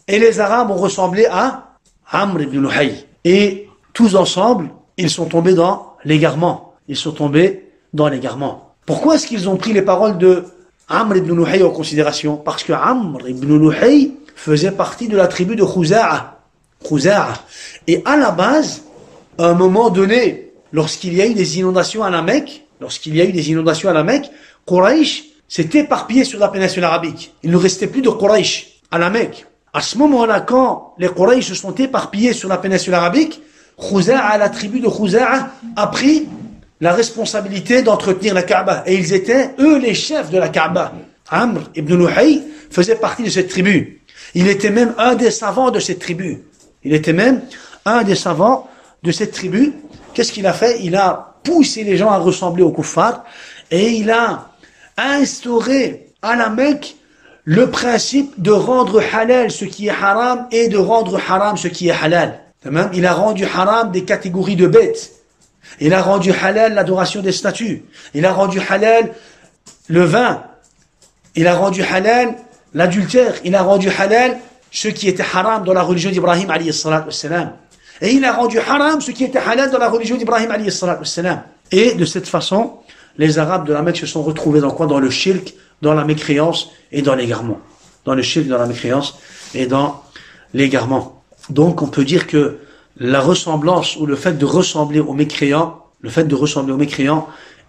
Et les Arabes ont ressemblé à Amr ibn Luhay. Et tous ensemble, ils sont tombés dans l'égarement. Pourquoi est-ce qu'ils ont pris les paroles de Amr ibn Luhay en considération? Parce que Amr ibn Luhay faisait partie de la tribu de Khuza'a. Et à la base, à un moment donné, lorsqu'il y a eu des inondations à la Mecque, Quraysh s'est éparpillé sur la péninsule arabique. Il ne restait plus de Quraysh à la Mecque. À ce moment-là, quand les Quraysh se sont éparpillés sur la péninsule arabique, la tribu de Khuza'a a pris la responsabilité d'entretenir la Kaaba. Et ils étaient, eux, les chefs de la Kaaba. Amr ibn Luhay faisait partie de cette tribu. Il était même un des savants de cette tribu. Qu'est-ce qu'il a fait? Il a poussé les gens à ressembler aux kuffars et il a instauré à la Mecque le principe de rendre halal ce qui est haram et de rendre haram ce qui est halal. Il a rendu haram des catégories de bêtes. Il a rendu halal l'adoration des statues. Il a rendu halal le vin. Il a rendu halal l'adultère. Il a rendu halal ce qui était haram dans la religion d'Ibrahim alayhi salatu wassalam. Et il a rendu haram ce qui était halal dans la religion d'Ibrahim alayhi salatu wassalam. Et de cette façon, les Arabes de la Mecque se sont retrouvés dans quoi? Dans le shirk, dans la mécréance et dans l'égarement. Dans le shirk, dans la mécréance et dans l'égarement. Donc on peut dire que la ressemblance ou le fait de ressembler aux mécréants,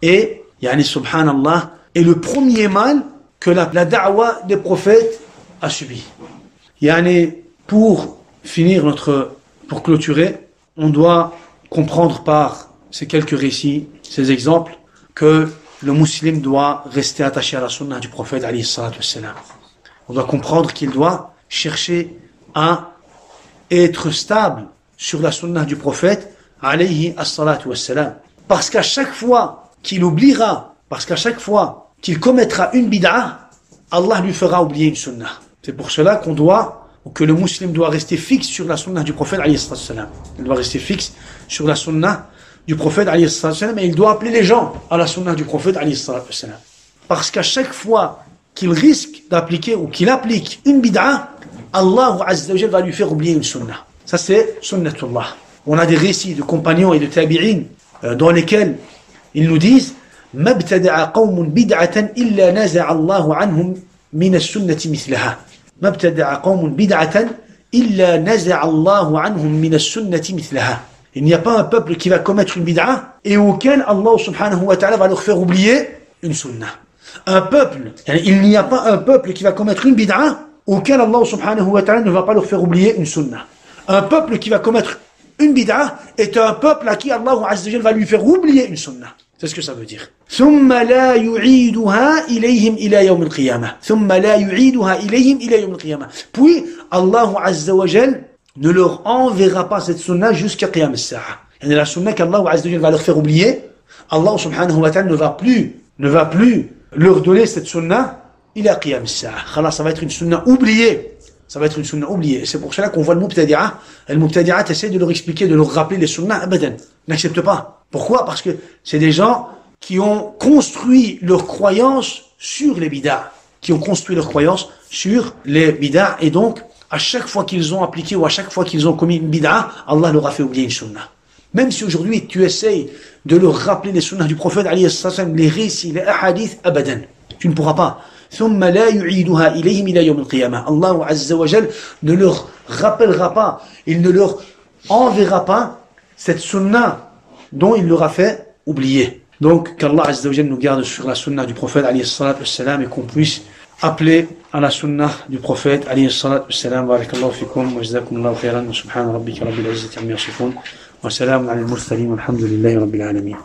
est, yani subhanallah, est le premier mal que la da'wa des prophètes a subi. Yani, pour clôturer, on doit comprendre par ces quelques récits, ces exemples, que le musulman doit rester attaché à la sunna du prophète alayhi salatu wassalam. On doit comprendre qu'il doit chercher à être stable sur la sunna du prophète alayhi salatu wassalam. Parce qu'à chaque fois qu'il oubliera, qu'il commettra une bid'a, Allah lui fera oublier une sunna. C'est pour cela que le musulman doit rester fixe sur la sunna du prophète alayhi salatu wassalam. Il doit rester fixe sur la sunna du prophète alayhi salatu wassalam et il doit appeler les gens à la sunna du prophète alayhi salatu wassalam. Parce qu'à chaque fois qu'il risque d'appliquer ou qu'il applique une bid'a, Allah Azza wa Jal va lui faire oublier une sunna. Ça c'est sunnatullah. On a des récits de compagnons et de tabi'in dans lesquels ils nous disent مَبْتَدَعَ قَوْمٌ بِدْعَةً إِلَّا نَزَعَ اللَّهُ عَنْهُمْ مِنَ السُنَّةِ مِثْلَهَا مَبْتَدَعَ قَوْمٌ بِدْعَةً إِلَّا نَزَعَ اللَّهُ عَنْهُمْ مِنَ السُنَّةِ مِثْلَهَا. Il n'y a pas un peuple qui va commettre une bid'a et auquel Allah subhanahu wa ta'ala va leur faire oublier une sunna. Il n'y a pas un peuple qui va commettre une bid'a auquel Allah subhanahu wa ta'ala ne va pas leur faire oublier une sunna. Un peuple qui va commettre une bid'a est un peuple à qui Allah Azza wa Jal va lui faire oublier une sunna. C'est ce que ça veut dire. ثُمَّ لَا يُعِيدُهَا إِلَيْهِمْ إِلَى يَوْمِ الْقِيَامَةِ. Puis, Allah Azza wa Jal ne leur enverra pas cette sunna jusqu'à Qiyam al-Sa'a. Et la sunna qu'Allah Azza wa Jal va leur faire oublier, Allah subhanahu wa ta'ala ne va plus leur donner cette sunna ila Qiyam al-Sa'a. Ça va être une sunna oubliée. C'est pour cela qu'on voit le Mubtadi'a. Le Mubtadi'a essaie de leur expliquer, de leur rappeler les sunnas. Abadan. N'accepte pas. Pourquoi? Parce que c'est des gens qui ont construit leur croyance sur les bid'a. Et donc, à chaque fois qu'ils ont appliqué ou à chaque fois qu'ils ont commis une bid'a, Allah leur a fait oublier une sunna. Même si aujourd'hui tu essayes de leur rappeler les sunnas du prophète, les récits, les hadiths, abadan. Tu ne pourras pas. ثُمَّ لَا يُعِيدُهَا إِلَيْهِمْ إِلَى يَوْمِ الْقِيَامَةِ. Allah Azza wa Jal ne leur rappellera pas, il ne leur enverra pas cette sunna dont il leur a fait oublier. Donc qu'Allah Azza wa Jal nous garde sur la sunna du prophète alayhi salatu wassalam et qu'on puisse appeler à la sunna du prophète alayhi salatu wassalam. Barakallahu fikum wa jazakumullahu khairan wa subhana rabbika rabbil izzati amma yasifun wa salamun ala al-mursalin walhamdulillahi rabbil alamin.